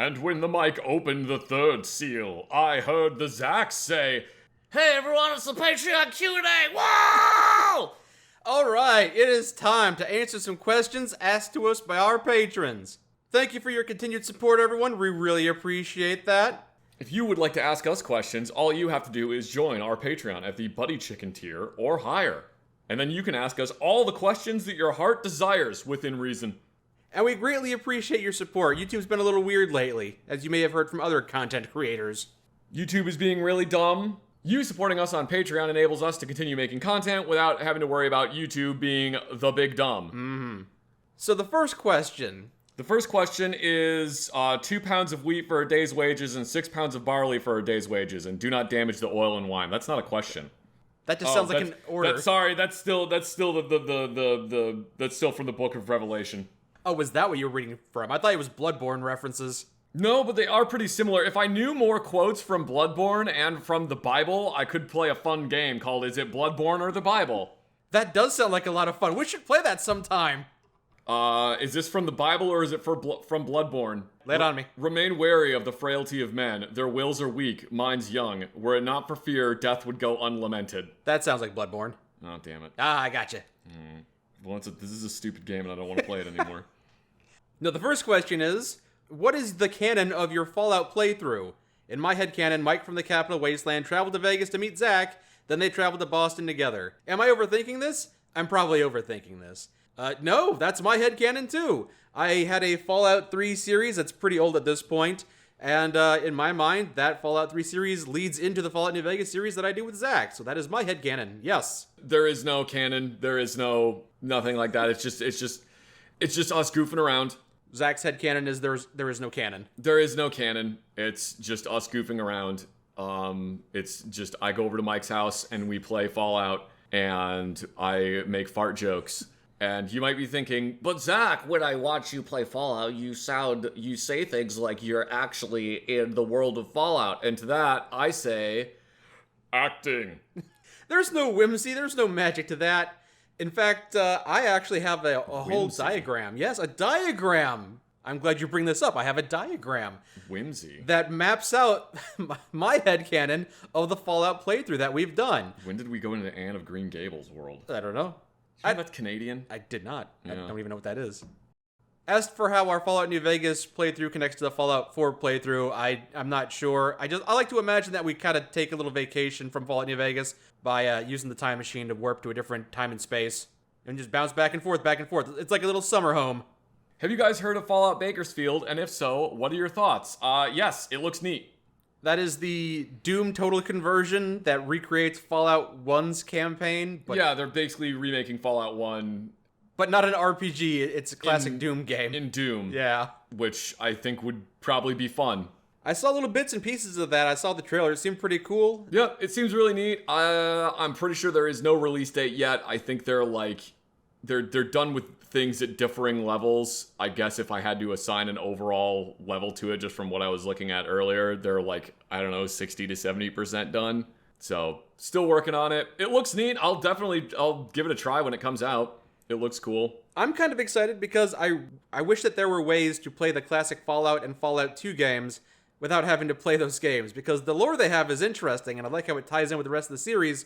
And when the mic opened the third seal, I heard the Zax say, "Hey everyone, it's the Patreon Q&A, whoa!" Alright, it is time to answer some questions asked to us by our patrons. Thank you for your continued support, everyone. We really appreciate that. If you would like to ask us questions, all you have to do is join our Patreon at the Buddy Chicken tier or higher. And then you can ask us all the questions that your heart desires within reason. And we greatly appreciate your support. YouTube's been a little weird lately, as you may have heard from other content creators. YouTube is being really dumb. You supporting us on Patreon enables us to continue making content without having to worry about YouTube being the big dumb. So the first question. The first question is 2 pounds of wheat for a day's wages and 6 pounds of barley for a day's wages, and do not damage the oil and wine. That's not a question. That just sounds like an order. That's still that's still from the Book of Revelation. Oh, was that what you were reading from? I thought it was Bloodborne references. No, but they are pretty similar. If I knew more quotes from Bloodborne and from the Bible, I could play a fun game called Is It Bloodborne or the Bible? That does sound like a lot of fun. We should play that sometime. Is this from the Bible or is it from Bloodborne? Lay it on me. Remain wary of the frailty of men. Their wills are weak, minds young. Were it not for fear, death would go unlamented. That sounds like Bloodborne. Oh, damn it. Ah, I gotcha. Well, this is a stupid game and I don't want to play it anymore. No, the first question is, what is the canon of your Fallout playthrough? In my headcanon, Mike from the Capital Wasteland traveled to Vegas to meet Zach, then they traveled to Boston together. Am I overthinking this? I'm probably overthinking this. No, that's my headcanon too. I had a Fallout 3 series that's pretty old at this point, and in my mind, that Fallout 3 series leads into the Fallout New Vegas series that I do with Zach, so that is my headcanon, yes. There is no canon. There is nothing like that. It's just us goofing around. Zach's headcanon is there is no canon. There is no canon. It's just us goofing around. It's just I go over to Mike's house and we play Fallout and I make fart jokes. And you might be thinking, but Zach, when I watch you play Fallout, you say things like you're actually in the world of Fallout. And to that, I say, acting. There's no whimsy, there's no magic to that. In fact, I actually have a whole diagram. Yes, a diagram. I'm glad you bring this up. I have a diagram. Whimsy. That maps out my headcanon of the Fallout playthrough that we've done. When did we go into Anne of Green Gables world? I don't know. That's Canadian? I did not. Yeah. I don't even know what that is. As for how our Fallout New Vegas playthrough connects to the Fallout 4 playthrough, I'm not sure. I like to imagine that we kind of take a little vacation from Fallout New Vegas by using the time machine to warp to a different time and space and just bounce back and forth, back and forth. It's like a little summer home. Have you guys heard of Fallout Bakersfield? And if so, what are your thoughts? Yes, it looks neat. That is the Doom Total Conversion that recreates Fallout 1's campaign. But yeah, they're basically remaking Fallout 1. But not an RPG, it's a classic Doom game. In Doom. Yeah. Which I think would probably be fun. I saw little bits and pieces of that. I saw the trailer. It seemed pretty cool. Yeah, it seems really neat. I'm pretty sure there is no release date yet. I think they're done with things at differing levels. I guess if I had to assign an overall level to it just from what I was looking at earlier, they're 60 to 70% done. So, still working on it. It looks neat. I'll give it a try when it comes out. It looks cool. I'm kind of excited because I wish that there were ways to play the classic Fallout and Fallout 2 games without having to play those games, because the lore they have is interesting, and I like how it ties in with the rest of the series,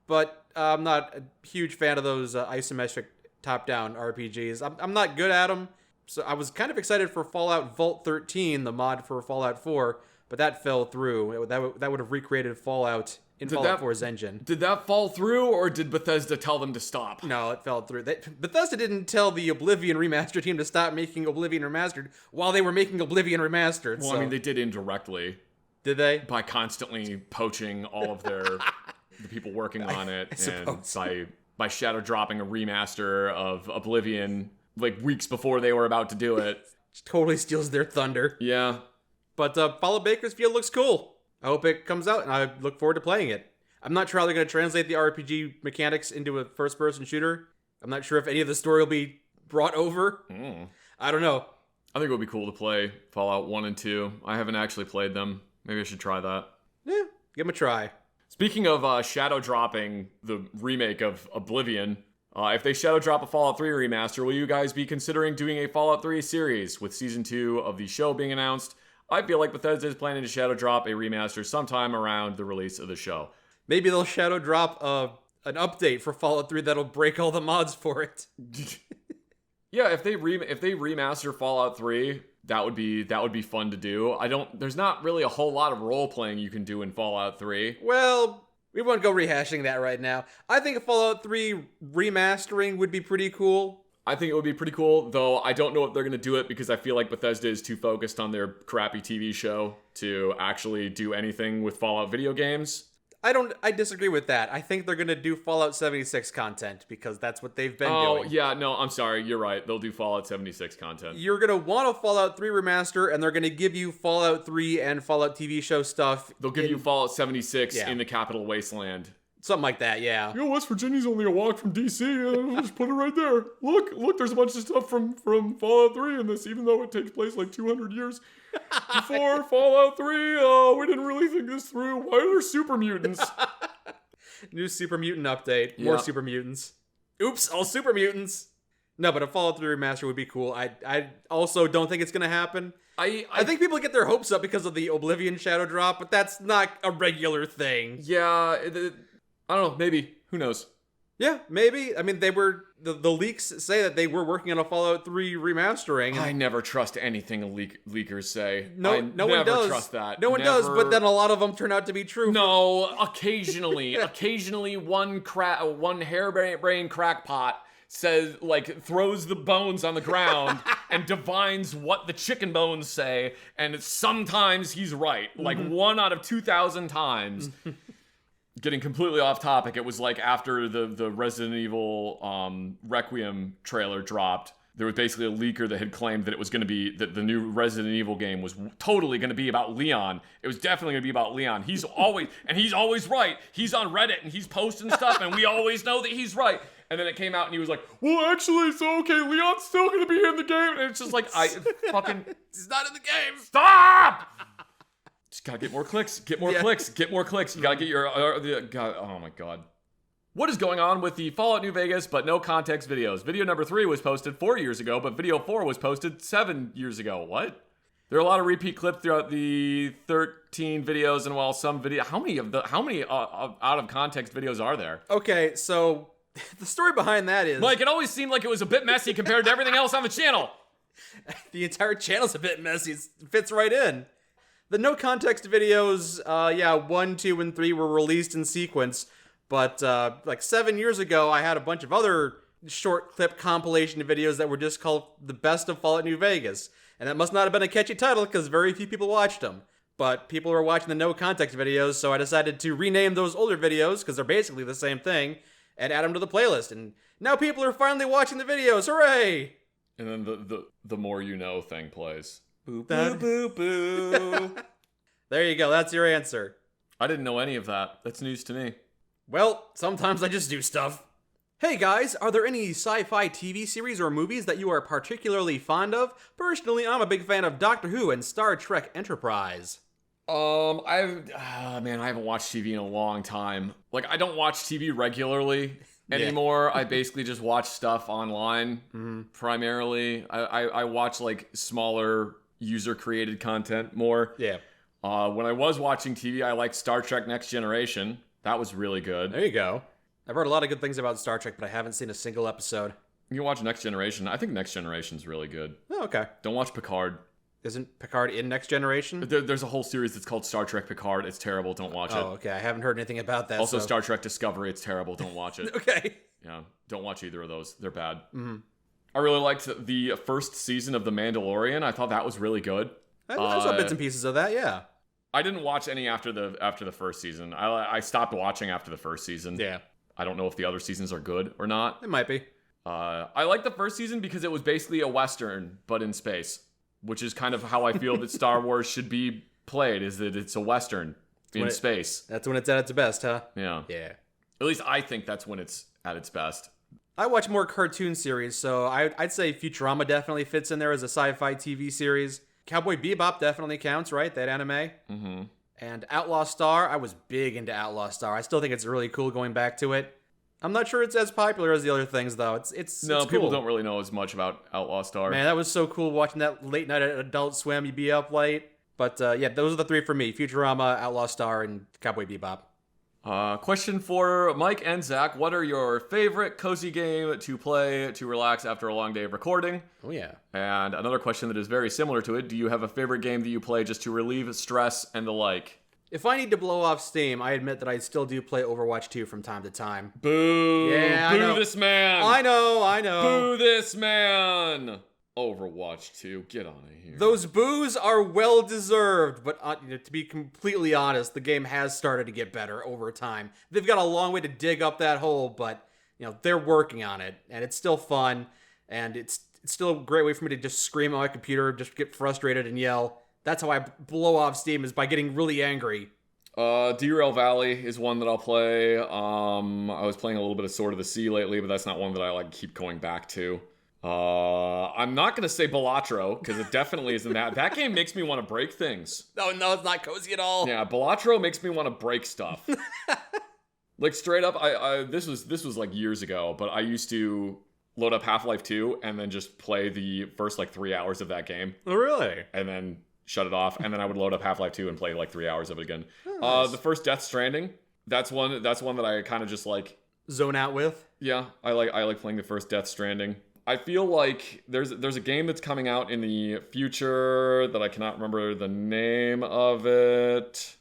but I'm not a huge fan of those isometric top-down RPGs. I'm not good at them, so I was kind of excited for Fallout Vault 13, the mod for Fallout 4, but that fell through. That would have recreated Fallout in Fallout 4's engine. Did that fall through, or did Bethesda tell them to stop? No, it fell through. Bethesda didn't tell the Oblivion Remastered team to stop making Oblivion Remastered while they were making Oblivion Remastered. Well, I mean, they did indirectly. Did they? By constantly poaching all of the people working on it, and by shadow dropping a remaster of Oblivion weeks before they were about to do it. Totally steals their thunder. Yeah. But Fallout Bakersfield looks cool. I hope it comes out, and I look forward to playing it. I'm not sure how they're going to translate the RPG mechanics into a first-person shooter. I'm not sure if any of the story will be brought over. I don't know. I think it would be cool to play Fallout 1 and 2. I haven't actually played them. Maybe I should try that. Yeah, give them a try. Speaking of shadow dropping the remake of Oblivion, if they shadow drop a Fallout 3 remaster, will you guys be considering doing a Fallout 3 series with Season 2 of the show being announced? I feel like Bethesda is planning to shadow drop a remaster sometime around the release of the show. Maybe they'll shadow drop an update for Fallout 3 that'll break all the mods for it. Yeah, if they remaster Fallout 3, that would be fun to do. There's not really a whole lot of role playing you can do in Fallout 3. Well, we won't go rehashing that right now. I think a Fallout 3 remastering would be pretty cool. I think it would be pretty cool, though I don't know if they're going to do it because I feel like Bethesda is too focused on their crappy TV show to actually do anything with Fallout video games. I disagree with that. I think they're going to do Fallout 76 content because that's what they've been doing. Oh, yeah, no, I'm sorry. You're right. They'll do Fallout 76 content. You're going to want a Fallout 3 remaster, and they're going to give you Fallout 3 and Fallout TV show stuff. They'll give you Fallout 76 in the Capital Wasteland. Something like that, yeah. You know, West Virginia's only a walk from D.C. I'll just put it right there. Look, there's a bunch of stuff from Fallout 3 in this, even though it takes place like 200 years before Fallout 3. Oh, we didn't really think this through. Why are there super mutants? New super mutant update. More super mutants. Oops, all super mutants. No, but a Fallout 3 remaster would be cool. I also don't think it's going to happen. I think people get their hopes up because of the Oblivion shadow drop, but that's not a regular thing. Yeah, I don't know, maybe. Who knows? Yeah, maybe. I mean, they were... The leaks say that they were working on a Fallout 3 remastering. I never trust anything leakers say. No one does. Never trust that. No one does, but then a lot of them turn out to be true. No, occasionally. Occasionally one harebrained crackpot says, throws the bones on the ground and divines what the chicken bones say, and sometimes he's right. Like 1 out of 2,000 times. Getting completely off topic, it was like after the Resident Evil Requiem trailer dropped, there was basically a leaker that had claimed that it was going to be, that the new Resident Evil game was totally going to be about Leon. It was definitely going to be about Leon. He's always right. He's on Reddit and he's posting stuff and we always know that he's right. And then it came out and he was like, well, actually, it's okay. Leon's still going to be in the game. And it's just like, he's not in the game. Stop! Just gotta get more clicks, get more clicks. You gotta get your, God, oh my God. What is going on with the Fallout New Vegas, but no context videos? Video number 3 was posted 4 years ago, but video 4 was posted 7 years ago. What? There are a lot of repeat clips throughout the 13 videos, and while some video, how many out of context videos are there? Okay, so the story behind that is... Mike, it always seemed like it was a bit messy compared to everything else on the channel. The entire channel's a bit messy. It fits right in. The no context videos, 1, 2, and 3 were released in sequence, but 7 years ago, I had a bunch of other short clip compilation videos that were just called The Best of Fallout New Vegas, and that must not have been a catchy title because very few people watched them. But people were watching the no context videos, so I decided to rename those older videos, because they're basically the same thing, and add them to the playlist, and now people are finally watching the videos, hooray! And then the more you know thing plays. Boop, boop, boop, boo. There you go. That's your answer. I didn't know any of that. That's news to me. Well, sometimes I just do stuff. Hey guys, are there any sci-fi TV series or movies that you are particularly fond of? Personally, I'm a big fan of Doctor Who and Star Trek Enterprise. I haven't watched TV in a long time. I don't watch TV regularly anymore. I basically just watch stuff online, primarily. I watch, smaller user-created content more. Yeah. When I was watching TV, I liked Star Trek Next Generation. That was really good. There you go. I've heard a lot of good things about Star Trek, but I haven't seen a single episode. You can watch Next Generation. I think Next Generation's really good. Oh, okay. Don't watch Picard. Isn't Picard in Next Generation? There's a whole series that's called Star Trek Picard. It's terrible. Don't watch it. Oh, okay. I haven't heard anything about that. Also, Star Trek Discovery. It's terrible. Don't watch it. Okay. Yeah, don't watch either of those. They're bad. Mm-hmm. I really liked the first season of The Mandalorian. I thought that was really good. I saw bits and pieces of that, yeah. I didn't watch any after the first season. I stopped watching after the first season. Yeah. I don't know if the other seasons are good or not. It might be. I liked the first season because it was basically a Western, but in space. Which is kind of how I feel that Star Wars should be played, is that it's a Western in space. That's when it's at its best, huh? Yeah. Yeah. At least I think that's when it's at its best. I watch more cartoon series, so I'd say Futurama definitely fits in there as a sci-fi TV series. Cowboy Bebop definitely counts, right? That anime. Mm-hmm. And Outlaw Star, I was big into Outlaw Star. I still think it's really cool going back to it. I'm not sure it's as popular as the other things, though. It's people cool. don't really know as much about Outlaw Star. Man, that was so cool watching that late night at Adult Swim. You'd be up late. But yeah, those are the three for me: Futurama, Outlaw Star, and Cowboy Bebop. Question for Mike and Zach. What are your favorite cozy game to play to relax after a long day of recording? Oh, yeah. And another question that is very similar to it. Do you have a favorite game that you play just to relieve stress and the like? If I need to blow off steam, I admit that I still do play Overwatch 2 from time to time. Boo! Yeah, Boo this man! I know. Boo this man! Overwatch 2, get on it here. Those boos are well deserved, but to be completely honest, the game has started to get better over time. They've got a long way to dig up that hole, but they're working on it, and it's still fun, and it's still a great way for me to just scream at my computer, just get frustrated and yell. That's how I blow off steam, is by getting really angry. Derail Valley is one that I'll play. I was playing a little bit of Sword of the Sea lately, but that's not one that I keep going back to. I'm not gonna say Balatro, because it definitely isn't that. That game makes me want to break things. Oh no, it's not cozy at all. Yeah, Balatro makes me want to break stuff. Straight up, this was years ago, but I used to load up Half-Life 2 and then just play the first 3 hours of that game. Oh really? And then shut it off, and then I would load up Half-Life 2 and play 3 hours of it again. Oh, nice. The first Death Stranding, that's one that I kind of just zone out with. Yeah, I like playing the first Death Stranding. I feel like there's a game that's coming out in the future that I cannot remember the name of it.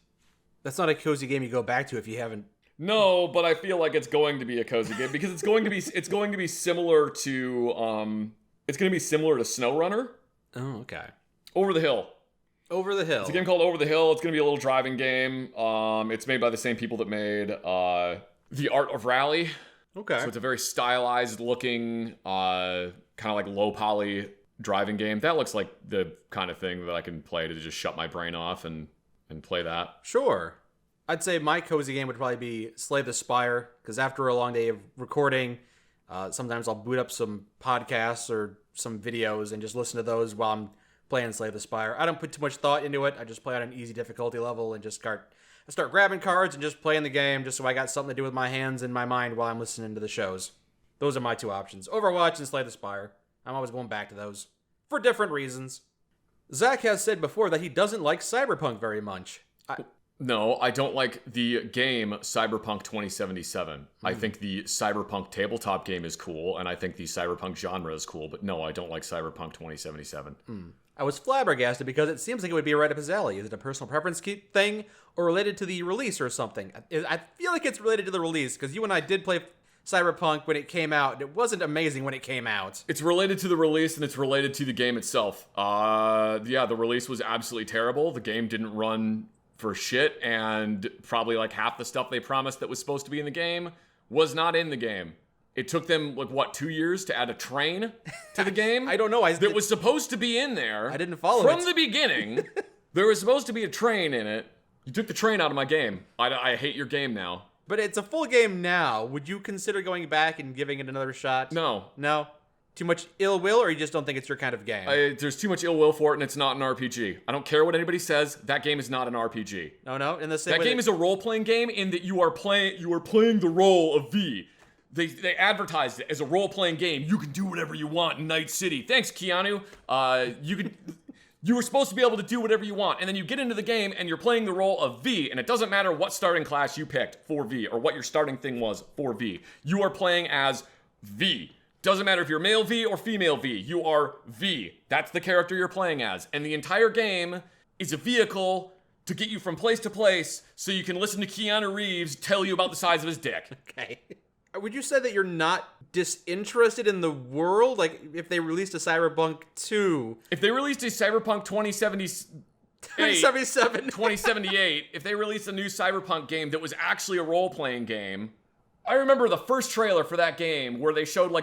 That's not a cozy game you go back to if you haven't. No, but I feel like it's going to be a cozy game because it's going to be similar to SnowRunner. Oh, okay. Over the Hill. Over the Hill. It's a game called Over the Hill. It's going to be a little driving game. It's made by the same people that made The Art of Rally. Okay. So it's a very stylized looking, kind of low poly driving game. That looks like the kind of thing that I can play to just shut my brain off and play that. Sure. I'd say my cozy game would probably be Slay the Spire, because after a long day of recording, sometimes I'll boot up some podcasts or some videos and just listen to those while I'm playing Slay the Spire. I don't put too much thought into it. I just play on an easy difficulty level and just start grabbing cards and just playing the game just so I got something to do with my hands and my mind while I'm listening to the shows. Those are my two options. Overwatch and Slay the Spire. I'm always going back to those. For different reasons. Zach has said before that he doesn't like Cyberpunk very much. No, I don't like the game Cyberpunk 2077. I think the Cyberpunk tabletop game is cool, and I think the Cyberpunk genre is cool, but no, I don't like Cyberpunk 2077. I was flabbergasted because it seems like it would be right up his alley. Is it a personal preference thing or related to the release or something? I feel like it's related to the release because you and I did play Cyberpunk when it came out, and it wasn't amazing when it came out. It's related to the release, and it's related to the game itself. Yeah, the release was absolutely terrible. The game didn't run for shit, and probably half the stuff they promised that was supposed to be in the game was not in the game. It took them 2 years to add a train to the game. I don't know. That was supposed to be in there. I didn't follow from the beginning. There was supposed to be a train in it. You took the train out of my game. I hate your game now. But it's a full game now. Would you consider going back and giving it another shot? No. Too much ill will, or you just don't think it's your kind of game? There's too much ill will for it, and it's not an RPG. I don't care what anybody says. That game is not an RPG. No. In the same way that game is a role-playing game in that you are playing the role of V. They advertised it as a role-playing game. You can do whatever you want in Night City. Thanks, Keanu. You were supposed to be able to do whatever you want, and then you get into the game and you're playing the role of V, and it doesn't matter what starting class you picked for V or what your starting thing was for V. You are playing as V. Doesn't matter if you're male V or female V. You are V. That's the character you're playing as. And the entire game is a vehicle to get you from place to place so you can listen to Keanu Reeves tell you about the size of his dick. Okay. Would you say that you're not disinterested in the world? If they released a Cyberpunk 2. If they released a Cyberpunk 2078, if they released a new Cyberpunk game that was actually a role-playing game, I remember the first trailer for that game where they showed I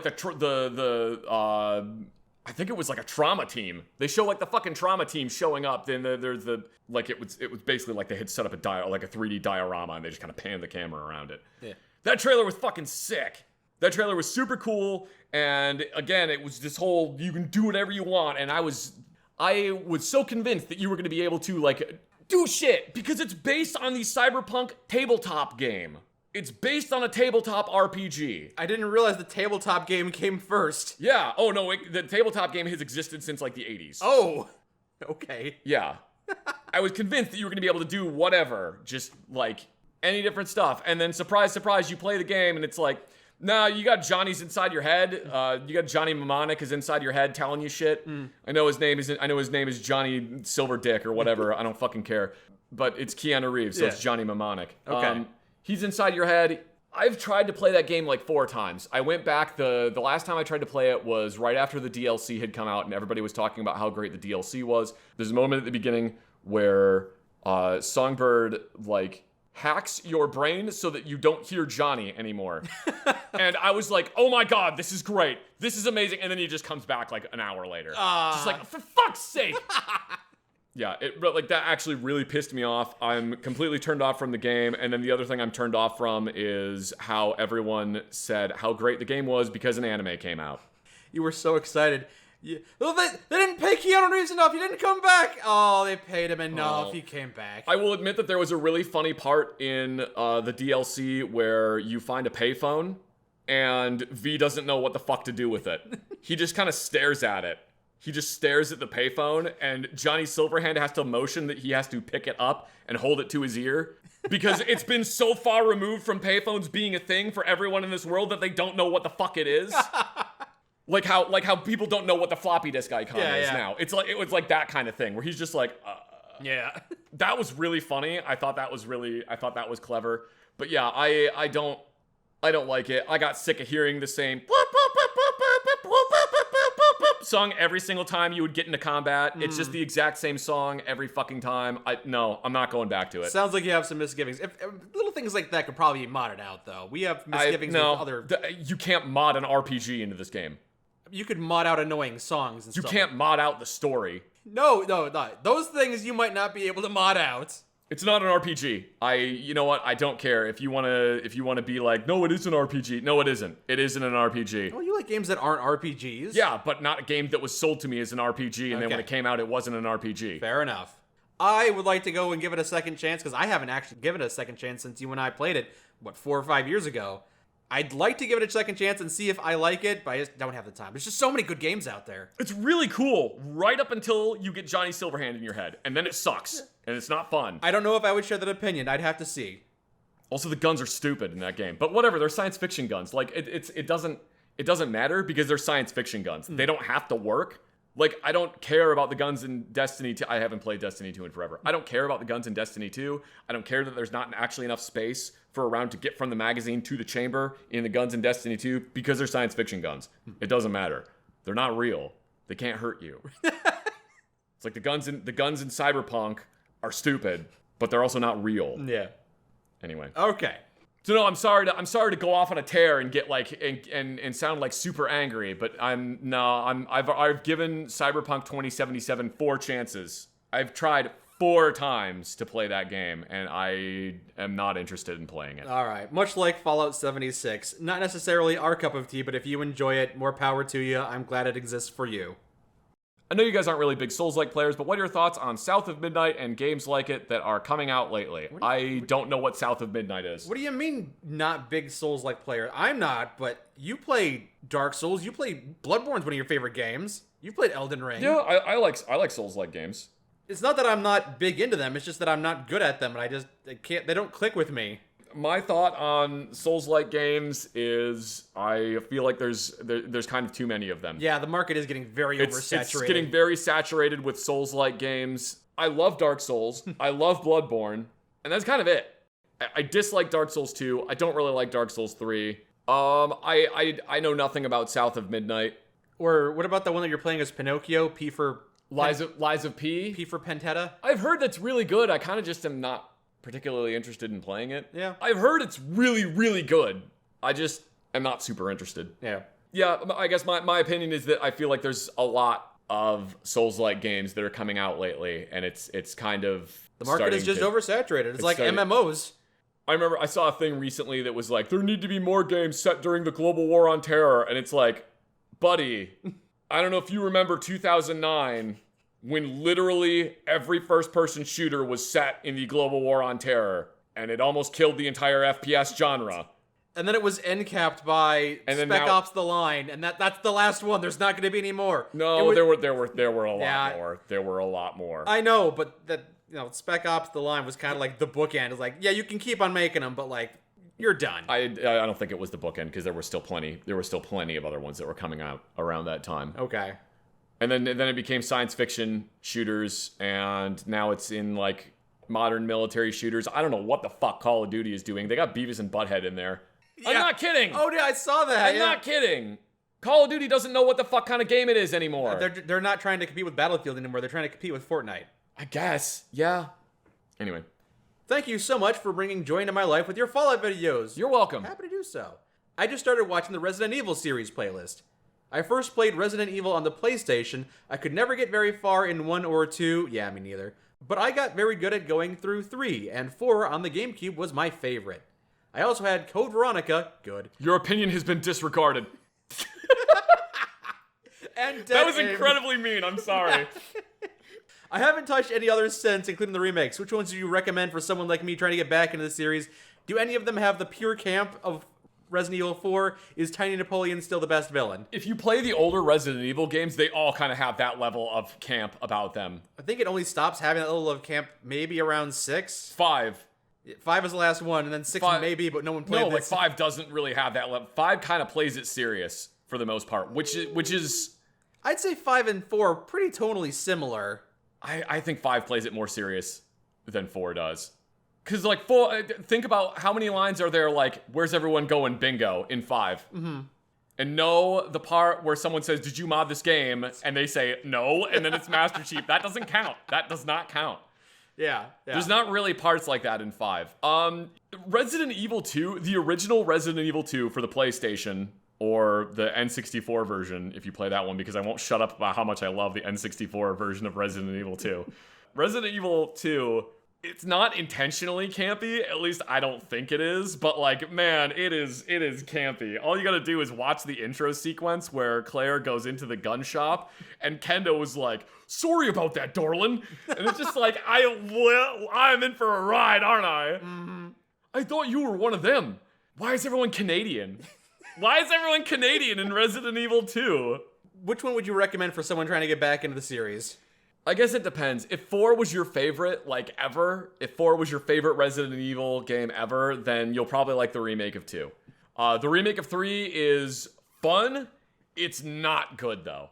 think it was a trauma team. They show the fucking trauma team showing up. Then there's it was basically they had set up a 3D diorama and they just kind of panned the camera around it. Yeah. That trailer was fucking sick. That trailer was super cool. And again, it was this whole you can do whatever you want. And I was so convinced that you were going to be able to do shit because it's based on the Cyberpunk tabletop game. It's based on a tabletop RPG. I didn't realize the tabletop game came first. Yeah. Oh, no. The tabletop game has existed since, the 80s. Oh. Okay. Yeah. I was convinced that you were going to be able to do whatever, just like any different stuff. And then surprise, surprise, you play the game and it's like, nah, you got Johnny's inside your head. You got Johnny Mnemonic is inside your head telling you shit. I know his name is Johnny Silverdick or whatever. I don't fucking care. But it's Keanu Reeves, so it's Johnny Mnemonic. Okay. He's inside your head. I've tried to play that game like 4 times. I went back, the last time I tried to play it was right after the DLC had come out and everybody was talking about how great the DLC was. There's a moment at the beginning where Songbird, like, hacks your brain so that you don't hear Johnny anymore. And I was like, oh my god, this is great. This is amazing. And then he just comes back like an hour later. Just like, for fuck's sake. Yeah, that actually really pissed me off. I'm completely turned off from the game. And then the other thing I'm turned off from is how everyone said how great the game was because an anime came out. You were so excited. Well, they didn't pay Keanu Reeves enough. He didn't come back. Oh, they paid him enough. He came back. I will admit that there was a really funny part in the DLC where you find a payphone and V doesn't know what the fuck to do with it. He just kind of stares at it. He just stares at the payphone and Johnny Silverhand has to motion that he has to pick it up and hold it to his ear. Because it's been so far removed from payphones being a thing for everyone in this world that they don't know what the fuck it is. Like how people don't know what the floppy disk icon is now. It was like that kind of thing where he's just like, yeah. That was really funny. I thought that was clever. But yeah, I don't like it. I got sick of hearing the same song every single time you would get into combat. It's just the exact same song every fucking time. I'm not going back to it. Sounds like you have some misgivings. If little things like that could probably be modded out, though. We have misgivings with other... You can't mod an RPG into this game. You could mod out annoying songs and stuff. You stuff. can't mod out the story. No. Those things you might not be able to mod out. It's not an RPG. You know what? I don't care. If you wanna be like, no, it is an RPG. No, it isn't. It isn't an RPG. Oh, you like games that aren't RPGs? Yeah, but not a game that was sold to me as an RPG, and then when it came out, it wasn't an RPG. Fair enough. I would like to go and give it a second chance, because I haven't actually given it a second chance since you and I played it, 4 or 5 years ago. I'd like to give it a second chance and see if I like it, but I just don't have the time. There's just so many good games out there. It's really cool, right up until you get Johnny Silverhand in your head, and then it sucks, and it's not fun. I don't know if I would share that opinion. I'd have to see. Also, the guns are stupid in that game, but whatever. They're science fiction guns. Like it doesn't matter because they're science fiction guns. They don't have to work. Like, I don't care about the guns in Destiny 2. I haven't played Destiny 2 in forever. I don't care about the guns in Destiny 2. I don't care that there's not actually enough space for a round to get from the magazine to the chamber in the guns in Destiny 2 because they're science fiction guns. It doesn't matter. They're not real. They can't hurt you. It's like the guns in Cyberpunk are stupid, but they're also not real. Yeah. Anyway. Okay. So no, I'm sorry to go off on a tear and get like and sound like super angry, but I've given Cyberpunk 2077 4 chances. I've tried 4 times to play that game, and I am not interested in playing it. All right. Much like Fallout 76, not necessarily our cup of tea, but if you enjoy it, more power to you. I'm glad it exists for you. I know you guys aren't really big Souls-like players, but what are your thoughts on South of Midnight and games like it that are coming out lately? I don't know what South of Midnight is. What do you mean, not big Souls-like player? I'm not, but you play Dark Souls. You play Bloodborne's one of your favorite games. You played Elden Ring. Yeah, I like Souls-like games. It's not that I'm not big into them. It's just that I'm not good at them, and they don't click with me. My thought on Souls-like games is I feel like there's kind of too many of them. Yeah, the market is getting very oversaturated. It's getting very saturated with Souls-like games. I love Dark Souls. I love Bloodborne. And that's kind of it. I dislike Dark Souls 2. I don't really like Dark Souls 3. I know nothing about South of Midnight. Or what about the one that you're playing as Pinocchio? P for... Lies of P? P for Pentetta? I've heard that's really good. I kind of just am not particularly interested in playing it. Yeah. I've heard it's really, really good. I just am not super interested. Yeah. Yeah, I guess my opinion is that I feel like there's a lot of Souls-like games that are coming out lately, and it's kind of the market is just oversaturated. It's like MMOs. I remember I saw a thing recently that was like, there need to be more games set during the global war on terror, and it's like, buddy, I don't know if you remember 2009, when literally every first-person shooter was set in the global war on terror, and it almost killed the entire FPS genre. And then it was end capped by Spec Ops: The Line, and that's the last one. There's not going to be any more. No, there were a lot more. There were a lot more. I know, but Spec Ops: The Line was kind of like the bookend. It's like, yeah, you can keep on making them, but like you're done. I don't think it was the bookend because there were still plenty of other ones that were coming out around that time. Okay. And then it became science fiction shooters, and now it's in like modern military shooters. I don't know what the fuck Call of Duty is doing. They got Beavis and Butthead in there. Yeah. I'm not kidding. Oh, yeah, I saw that. I'm not kidding. Call of Duty doesn't know what the fuck kind of game it is anymore. They're not trying to compete with Battlefield anymore. They're trying to compete with Fortnite. I guess. Yeah. Anyway. Thank you so much for bringing joy into my life with your Fallout videos. You're welcome. Happy to do so. I just started watching the Resident Evil series playlist. I first played Resident Evil on the PlayStation. I could never get very far in 1 or 2. Yeah, me neither. But I got very good at going through 3, and 4 on the GameCube was my favorite. I also had Code Veronica, good. Your opinion has been disregarded. And that was incredibly mean, I'm sorry. I haven't touched any others since, including the remakes. Which ones do you recommend for someone like me trying to get back into the series? Do any of them have the pure camp of Resident Evil 4? Is Tiny Napoleon still the best villain? If you play the older Resident Evil games, they all kind of have that level of camp about them. I think it only stops having that level of camp maybe around 6. 5. 5 is the last one, and then 6 maybe, but no one played this. 5 doesn't really have that level. 5 kind of plays it serious for the most part, which is... I'd say 5 and 4 are pretty tonally similar. I think 5 plays it more serious than 4 does. Because, like, 4... Think about how many lines are there, like, where's everyone going bingo in 5? Mm-hmm. And no, the part where someone says, did you mod this game? And they say, no, and then it's Master Chief. That doesn't count. That does not count. Yeah. There's not really parts like that in 5. Resident Evil 2, the original Resident Evil 2 for the PlayStation, or the N64 version, if you play that one, because I won't shut up about how much I love the N64 version of Resident Evil 2. Resident Evil 2, it's not intentionally campy, at least I don't think it is, but like, man, it is campy. All you gotta do is watch the intro sequence where Claire goes into the gun shop, and Kendo was like, sorry about that, darling. And it's just like, I'm in for a ride, aren't I? Mm-hmm. I thought you were one of them. Why is everyone Canadian? Why is everyone Canadian in Resident Evil 2? Which one would you recommend for someone trying to get back into the series? I guess it depends. If 4 was your favorite, like, ever, if 4 was your favorite Resident Evil game ever, then you'll probably like the remake of 2. The remake of 3 is fun. It's not good, though.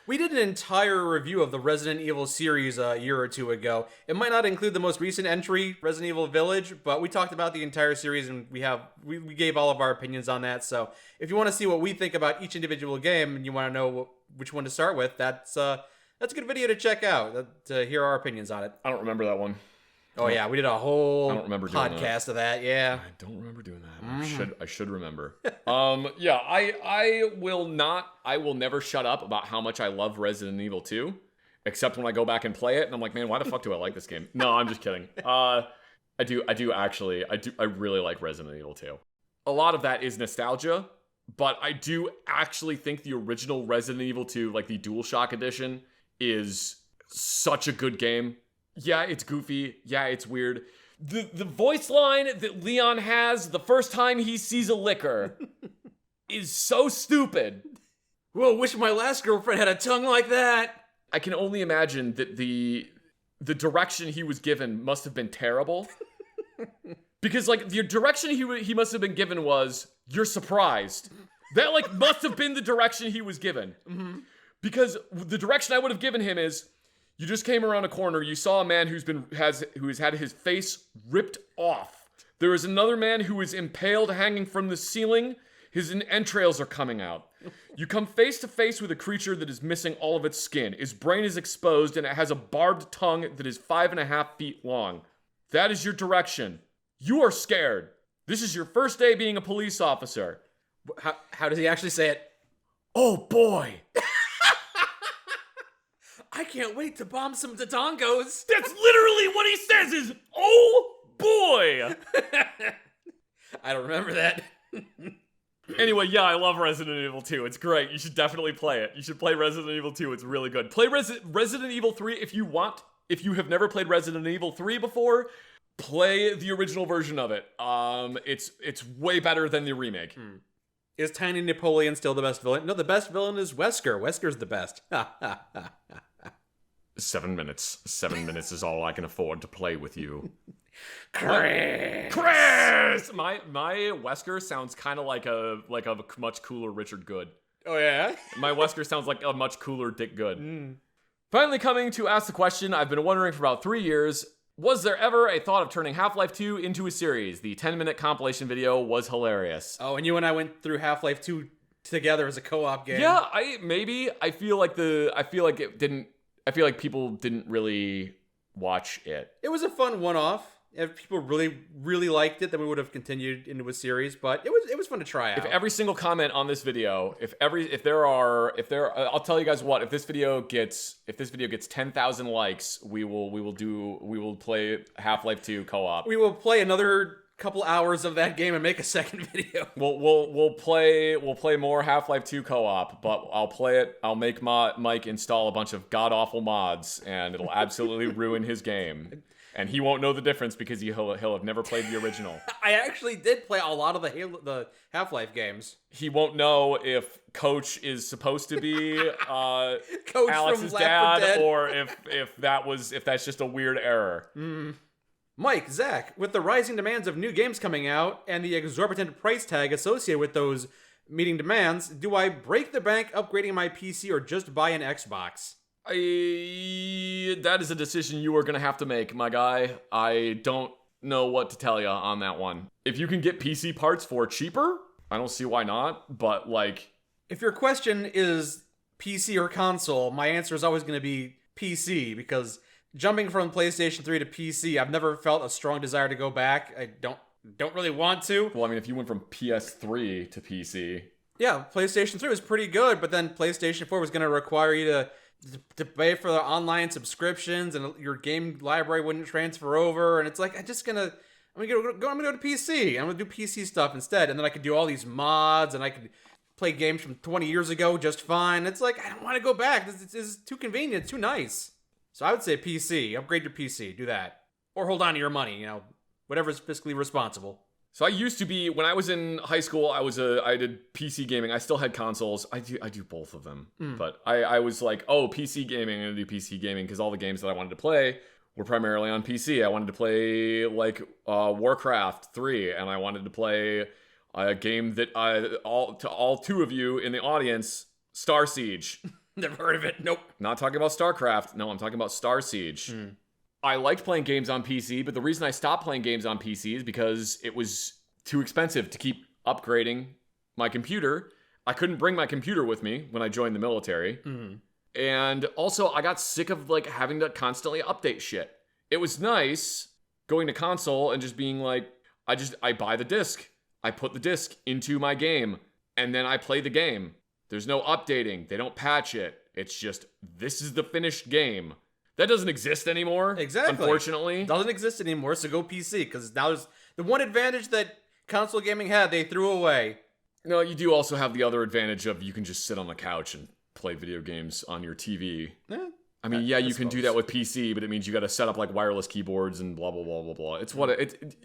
We did an entire review of the Resident Evil series a year or 2 ago. It might not include the most recent entry, Resident Evil Village, but we talked about the entire series, and we gave all of our opinions on that. So if you want to see what we think about each individual game, and you want to know which one to start with, that's a good video to check out, to hear our opinions on it. I don't remember that one. Oh yeah, we did a whole podcast of that. Yeah, I don't remember doing that. I should remember. Yeah, I will never shut up about how much I love Resident Evil 2, except when I go back and play it, and I'm like, man, why the fuck do I like this game? No, I'm just kidding. I really like Resident Evil 2. A lot of that is nostalgia, but I do actually think the original Resident Evil 2, like the DualShock edition, is such a good game. Yeah, it's goofy. Yeah, it's weird. The voice line that Leon has the first time he sees a liquor is so stupid. Whoa, wish my last girlfriend had a tongue like that. I can only imagine that the direction he was given must have been terrible. Because, like, the direction he must have been given was, you're surprised. That, like, must have been the direction he was given. Mm-hmm. Because the direction I would have given him is, you just came around a corner, you saw a man who has had his face ripped off. There is another man who is impaled hanging from the ceiling. His entrails are coming out. You come face to face with a creature that is missing all of its skin. His brain is exposed and it has a barbed tongue that is 5.5 feet long. That is your direction. You are scared. This is your first day being a police officer. How does he actually say it? Oh boy. I can't wait to bomb some Dodongos. That's literally what he says is, oh boy. I don't remember that. Anyway, yeah, I love Resident Evil 2. It's great. You should definitely play it. You should play Resident Evil 2. It's really good. Play Resident Evil 3 if you want if you have never played Resident Evil 3 before, play the original version of it. It's way better than the remake. Is Tiny Napoleon still the best villain? No, the best villain is Wesker. Wesker's the best. 7 minutes. 7 minutes is all I can afford to play with you. Chris! My Wesker sounds kind of like a much cooler Richard Good. Oh, yeah? My Wesker sounds like a much cooler Dick Good. Finally coming to ask the question I've been wondering for about 3 years. Was there ever a thought of turning Half-Life 2 into a series? The 10-minute compilation video was hilarious. Oh, and you and I went through Half-Life 2 together as a co-op game. Yeah, I feel like people didn't really watch it. It was a fun one-off. If people really, really liked it, then we would have continued into a series. But it was fun to try out. If every single comment on this video, I'll tell you guys what. If this video gets 10,000 likes, we will play Half-Life 2 co-op. We will play another couple hours of that game and make a second video. We'll play more Half-Life 2 co-op, but I'll play it. I'll make Mike install a bunch of god-awful mods, and it'll absolutely ruin his game. And he won't know the difference because he'll have never played the original. I actually did play a lot of the Half-Life games. He won't know if Coach is supposed to be Coach Alex's from Left 4 dad, Dead. or if that's just a weird error. Mike, Zach, with the rising demands of new games coming out and the exorbitant price tag associated with those meeting demands, do I break the bank upgrading my PC or just buy an Xbox? That is a decision you are going to have to make, my guy. I don't know what to tell you on that one. If you can get PC parts for cheaper, I don't see why not, but like... If your question is PC or console, my answer is always going to be PC, because jumping from PlayStation 3 to PC, I've never felt a strong desire to go back. I don't really want to. Well, I mean, if you went from PS3 to PC... Yeah, PlayStation 3 was pretty good, but then PlayStation 4 was going to require you to pay for the online subscriptions, and your game library wouldn't transfer over, and it's like I'm gonna go to PC. I'm gonna do PC stuff instead, and then I could do all these mods, and I could play games from 20 years ago just fine. It's like I don't want to go back. This is too convenient, it's too nice. So I would say PC. Upgrade your PC. Do that, or hold on to your money. Whatever's fiscally responsible. So I used to be, when I was in high school, I did PC gaming. I still had consoles. I do both of them. But I was like, oh, PC gaming, I'm gonna do PC gaming, because all the games that I wanted to play were primarily on PC. I wanted to play like Warcraft 3, and I wanted to play a game that all two of you in the audience, Star Siege. Never heard of it. Nope. Not talking about StarCraft. No, I'm talking about Star Siege. I liked playing games on PC, but the reason I stopped playing games on PC is because it was too expensive to keep upgrading my computer. I couldn't bring my computer with me when I joined the military. And also, I got sick of like having to constantly update shit. It was nice going to console and just being like, I buy the disc. I put the disc into my game, and then I play the game. There's no updating. They don't patch it. It's just, this is the finished game. That doesn't exist anymore. Exactly. Unfortunately. Doesn't exist anymore, so go PC, because now there's the one advantage that console gaming had, they threw away. No, you do also have the other advantage of you can just sit on the couch and play video games on your TV. I mean, you can do that with PC, but it means you got to set up like wireless keyboards and blah blah blah blah blah. It's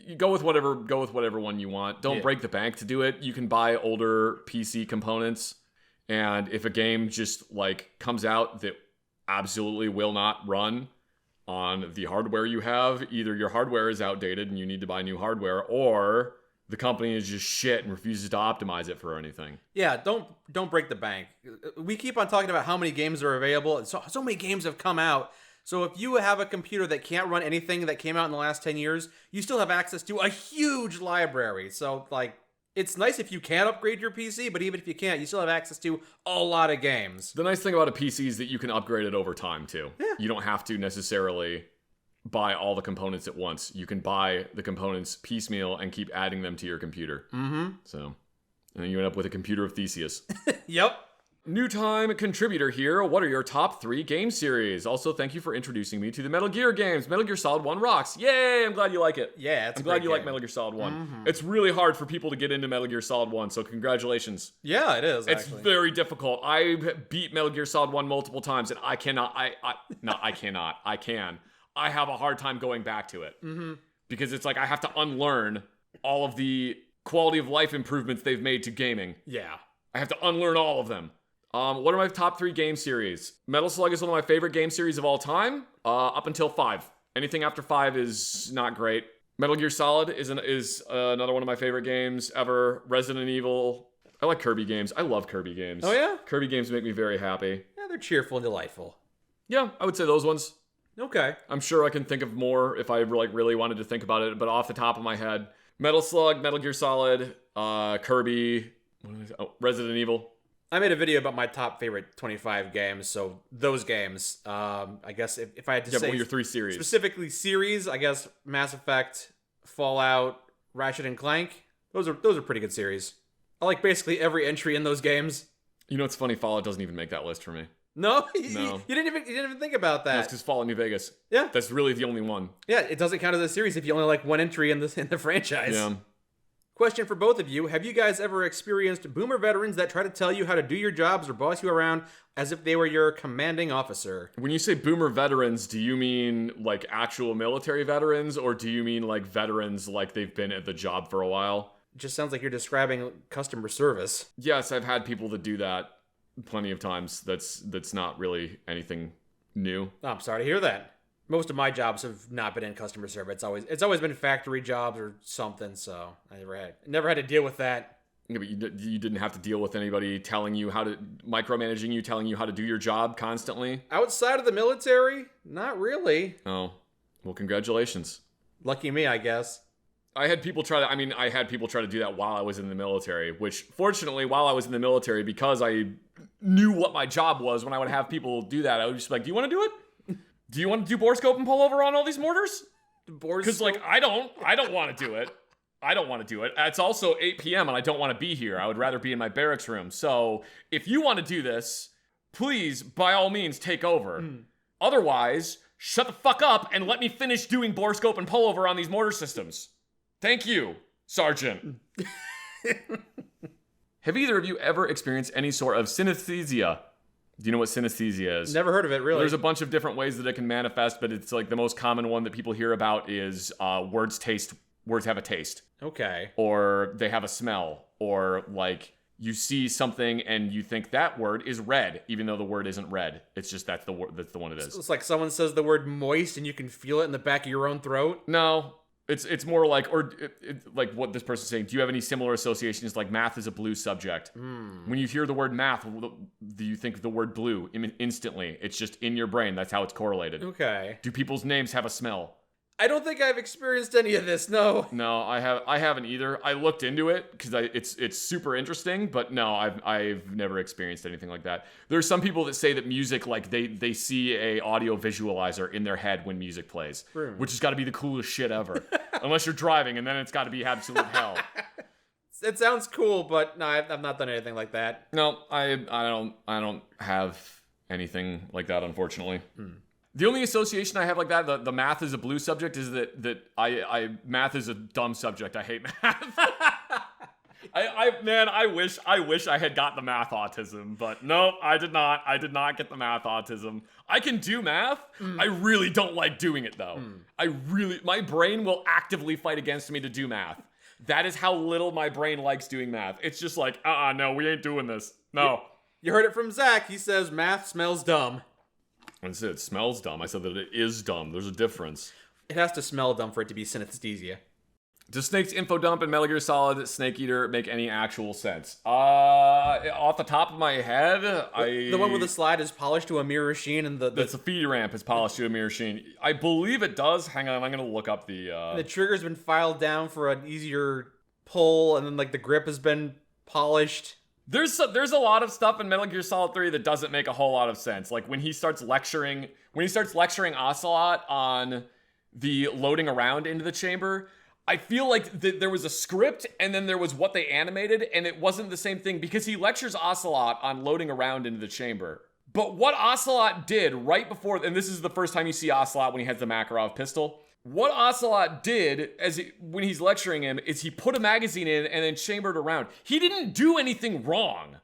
you go with whatever one you want. Don't break the bank to do it. You can buy older PC components, and if a game just like comes out that absolutely will not run on the hardware you have, either your hardware is outdated and you need to buy new hardware, or the company is just shit and refuses to optimize it for anything. Yeah, don't break the bank. We keep on talking about how many games are available, and so many games have come out. So if you have a computer that can't run anything that came out in the last 10 years, you still have access to a huge library. So like, it's nice if you can upgrade your PC, but even if you can't, you still have access to a lot of games. The nice thing about a PC is that you can upgrade it over time, too. Yeah. You don't have to necessarily buy all the components at once. You can buy the components piecemeal and keep adding them to your computer. So, and then you end up with a computer of Theseus. Yep. New time contributor here. What are your top 3 game series? Also, thank you for introducing me to the Metal Gear games. Metal Gear Solid 1 rocks. Yay! I'm glad you like it. Yeah, I'm glad you like Metal Gear Solid 1. It's really hard for people to get into Metal Gear Solid 1, so congratulations. Yeah, it is, It's very difficult. I beat Metal Gear Solid 1 multiple times, and I can. I have a hard time going back to it. Because it's like I have to unlearn all of the quality of life improvements they've made to gaming. Yeah. I have to unlearn all of them. What are my top 3 game series? Metal Slug is one of my favorite game series of all time, up until 5. Anything after 5 is not great. Metal Gear Solid is another one of my favorite games ever. Resident Evil. I like Kirby games. I love Kirby games. Oh, yeah? Kirby games make me very happy. Yeah, they're cheerful and delightful. Yeah, I would say those ones. Okay. I'm sure I can think of more if I really wanted to think about it, but off the top of my head, Metal Slug, Metal Gear Solid, Kirby, Resident Evil. I made a video about my top favorite 25 games, so those games. I guess if I had to say... what are your 3 series? Specifically series, I guess Mass Effect, Fallout, Ratchet and Clank. Those are pretty good series. I like basically every entry in those games. You know what's funny? Fallout doesn't even make that list for me. No? No. You didn't even think about that. That's because Fallout New Vegas. Yeah. That's really the only one. Yeah, it doesn't count as a series if you only like one entry in the franchise. Yeah. Question for both of you. Have you guys ever experienced boomer veterans that try to tell you how to do your jobs or boss you around as if they were your commanding officer? When you say boomer veterans, do you mean like actual military veterans, or do you mean like veterans like they've been at the job for a while? It just sounds like you're describing customer service. Yes, I've had people that do that plenty of times. That's not really anything new. Oh, I'm sorry to hear that. Most of my jobs have not been in customer service. It's always been factory jobs or something, so I never had to deal with that. Yeah, but you didn't have to deal with anybody telling you how to, micromanaging you, telling you how to do your job constantly? Outside of the military? Not really. Oh, well, congratulations. Lucky me, I guess. I had people try to do that while I was in the military, which fortunately, while I was in the military, because I knew what my job was, when I would have people do that, I would just be like, do you want to do it? Do you want to do borescope and pull over on all these mortars? Because, like, I don't want to do it. I don't want to do it. It's also 8 p.m. and I don't want to be here. I would rather be in my barracks room. So, if you want to do this, please, by all means, take over. Otherwise, shut the fuck up and let me finish doing borescope and pull over on these mortar systems. Thank you, Sergeant. Have either of you ever experienced any sort of synesthesia? Do you know what synesthesia is? Never heard of it, really. There's a bunch of different ways that it can manifest, but it's like the most common one that people hear about is words have a taste. Okay. Or they have a smell. Or like you see something and you think that word is red, even though the word isn't red. It's just that's the one it is. It's like someone says the word moist and you can feel it in the back of your own throat. No. It's more like, like what this person's saying. Do you have any similar associations? Like math is a blue subject. When you hear the word math, do you think of the word blue instantly? It's just in your brain. That's how it's correlated. Okay. Do people's names have a smell? I don't think I've experienced any of this. No. No, I haven't either. I looked into it because it's super interesting, but no, I've never experienced anything like that. There's some people that say that music, like they see a audio visualizer in their head when music plays, which has got to be the coolest shit ever. Unless you're driving, and then it's got to be absolute hell. It sounds cool, but no, I've not done anything like that. No, I don't have anything like that, unfortunately. The only association I have like that, the math is a blue subject, is that I math is a dumb subject. I hate math. I wish I had got the math autism, but no, I did not. I did not get the math autism. I can do math. I really don't like doing it though. My brain will actively fight against me to do math. That is how little my brain likes doing math. It's just like, no, we ain't doing this. No. You heard it from Zach. He says math smells dumb. I didn't say it smells dumb. I said that it is dumb. There's a difference. It has to smell dumb for it to be synesthesia. Does Snake's info dump and Metal Gear Solid Snake Eater make any actual sense? Off the top of my head, The one where the slide is polished to a mirror sheen and that's the feed ramp is polished to a mirror sheen. I believe it does. Hang on, I'm gonna look up the trigger's been filed down for an easier pull, and then like the grip has been polished. There's a lot of stuff in Metal Gear Solid 3 that doesn't make a whole lot of sense. Like when he starts lecturing Ocelot on the loading around into the chamber, I feel like there was a script and then there was what they animated, and it wasn't the same thing because he lectures Ocelot on loading around into the chamber. But what Ocelot did right before, and this is the first time you see Ocelot when he has the Makarov pistol, what Ocelot did when he's lecturing him is he put a magazine in and then chambered around. He didn't do anything wrong.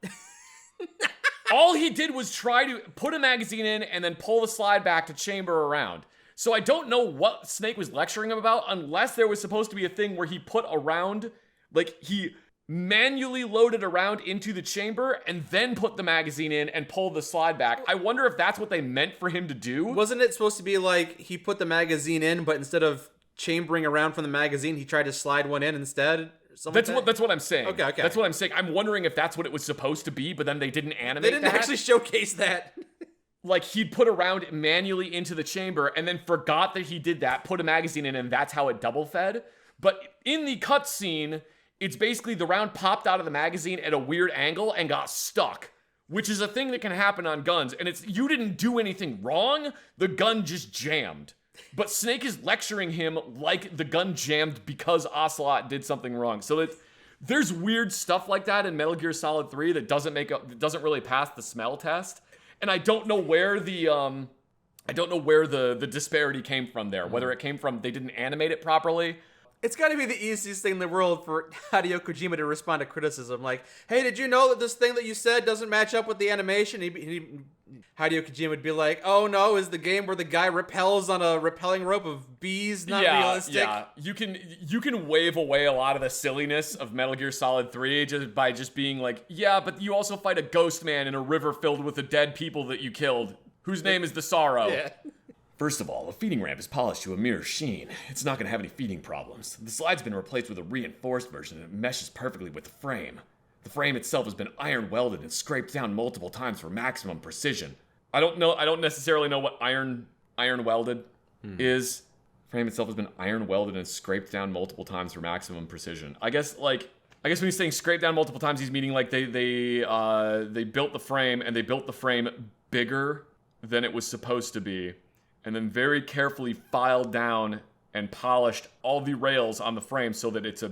All he did was try to put a magazine in and then pull the slide back to chamber around. So I don't know what Snake was lecturing him about, unless there was supposed to be a thing where he put a round, like he manually loaded a round into the chamber and then put the magazine in and pulled the slide back. I wonder if that's what they meant for him to do. Wasn't it supposed to be like he put the magazine in, but instead of chambering around from the magazine, he tried to slide one in instead? That's what I'm saying. Okay. That's what I'm saying. I'm wondering if that's what it was supposed to be, but then they didn't animate They didn't that. actually showcase that. Like, he'd put a round manually into the chamber and then forgot that he did that, put a magazine in, and that's how it double fed. But in the cutscene, it's basically the round popped out of the magazine at a weird angle and got stuck, which is a thing that can happen on guns. And it's, you didn't do anything wrong, the gun just jammed. But Snake is lecturing him like the gun jammed because Ocelot did something wrong. So there's weird stuff like that in Metal Gear Solid 3 that doesn't really pass the smell test. And I don't know where the disparity came from there. Whether it came from they didn't animate it properly. It's got to be the easiest thing in the world for Hideo Kojima to respond to criticism. Like, hey, did you know that this thing that you said doesn't match up with the animation? Hideo Kojima would be like, oh no, is the game where the guy repels on a repelling rope of bees not realistic? Yeah, you can wave away a lot of the silliness of Metal Gear Solid 3 just by being like, yeah, but you also fight a ghost man in a river filled with the dead people that you killed, whose name is the Sorrow. Yeah. First of all, the feeding ramp is polished to a mere sheen. It's not going to have any feeding problems. The slide's been replaced with a reinforced version and it meshes perfectly with the frame. The frame itself has been iron welded and scraped down multiple times for maximum precision. I don't necessarily know what iron welded is. The frame itself has been iron welded and scraped down multiple times for maximum precision. I guess when he's saying scraped down multiple times, he's meaning like they built the frame and they built the frame bigger than it was supposed to be. And then very carefully filed down and polished all the rails on the frame so that it's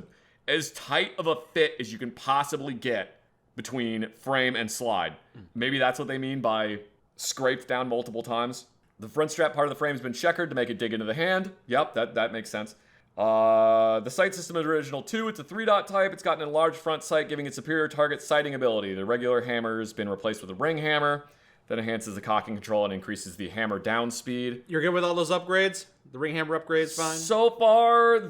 as tight of a fit as you can possibly get between frame and slide. Maybe that's what they mean by scraped down multiple times. The front strap part of the frame has been checkered to make it dig into the hand. Yep, that makes sense. The sight system is original too. It's a 3-dot type. It's got an enlarged front sight, giving it superior target sighting ability. The regular hammer has been replaced with a ring hammer. That enhances the cocking control and increases the hammer down speed. You're good with all those upgrades? The ring hammer upgrades fine? So far,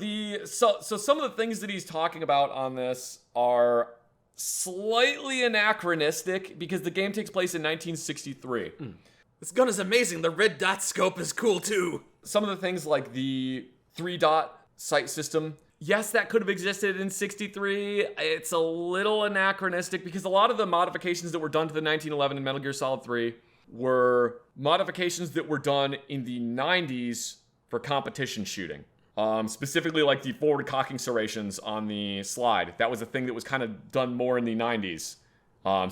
so some of the things that he's talking about on this are slightly anachronistic because the game takes place in 1963. This gun is amazing. The red dot scope is cool too. Some of the things like the 3-dot sight system, yes, that could have existed in 63. It's a little anachronistic because a lot of the modifications that were done to the 1911 and Metal Gear Solid 3 were modifications that were done in the 90s for competition shooting. Specifically like the forward cocking serrations on the slide. That was a thing that was kind of done more in the 90s,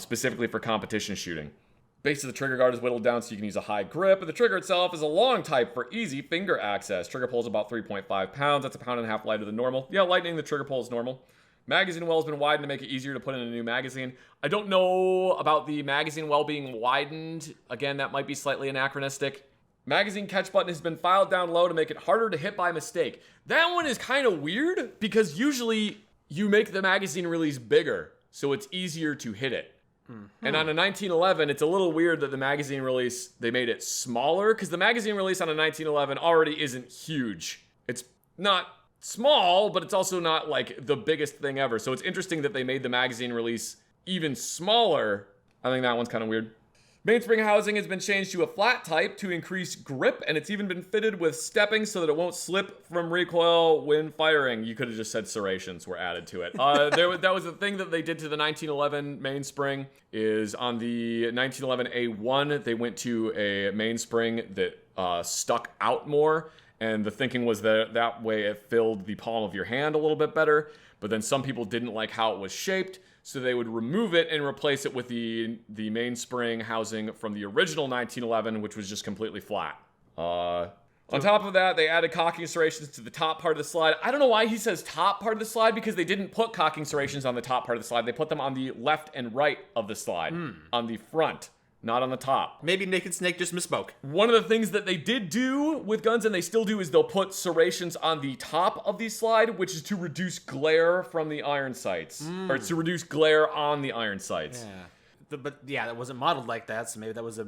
specifically for competition shooting. Base of the trigger guard is whittled down so you can use a high grip, but the trigger itself is a long type for easy finger access. Trigger pull is about 3.5 pounds. That's a pound and a half lighter than normal. Yeah, lightning, the trigger pull is normal. Magazine well has been widened to make it easier to put in a new magazine. I don't know about the magazine well being widened. Again, that might be slightly anachronistic. Magazine catch button has been filed down low to make it harder to hit by mistake. That one is kind of weird because usually you make the magazine release bigger so it's easier to hit it. And on a 1911, it's a little weird that the magazine release, they made it smaller because the magazine release on a 1911 already isn't huge. It's not small, but it's also not like the biggest thing ever. So it's interesting that they made the magazine release even smaller. I think that one's kind of weird. Mainspring housing has been changed to a flat type to increase grip, and it's even been fitted with stepping so that it won't slip from recoil when firing. You could have just said serrations were added to it. That was the thing that they did to the 1911 mainspring, is on the 1911A1, they went to a mainspring that stuck out more, and the thinking was that way it filled the palm of your hand a little bit better, but then some people didn't like how it was shaped, so they would remove it and replace it with the mainspring housing from the original 1911, which was just completely flat. On top of that, they added cocking serrations to the top part of the slide. I don't know why he says top part of the slide, because they didn't put cocking serrations on the top part of the slide. They put them on the left and right of the slide, on the front, not on the top. Maybe Naked Snake just misspoke. One of the things that they did do with guns, and they still do, is they'll put serrations on the top of the slide, which is to reduce glare from the iron sights. Or to reduce glare on the iron sights. Yeah. But yeah, that wasn't modeled like that, so maybe that was a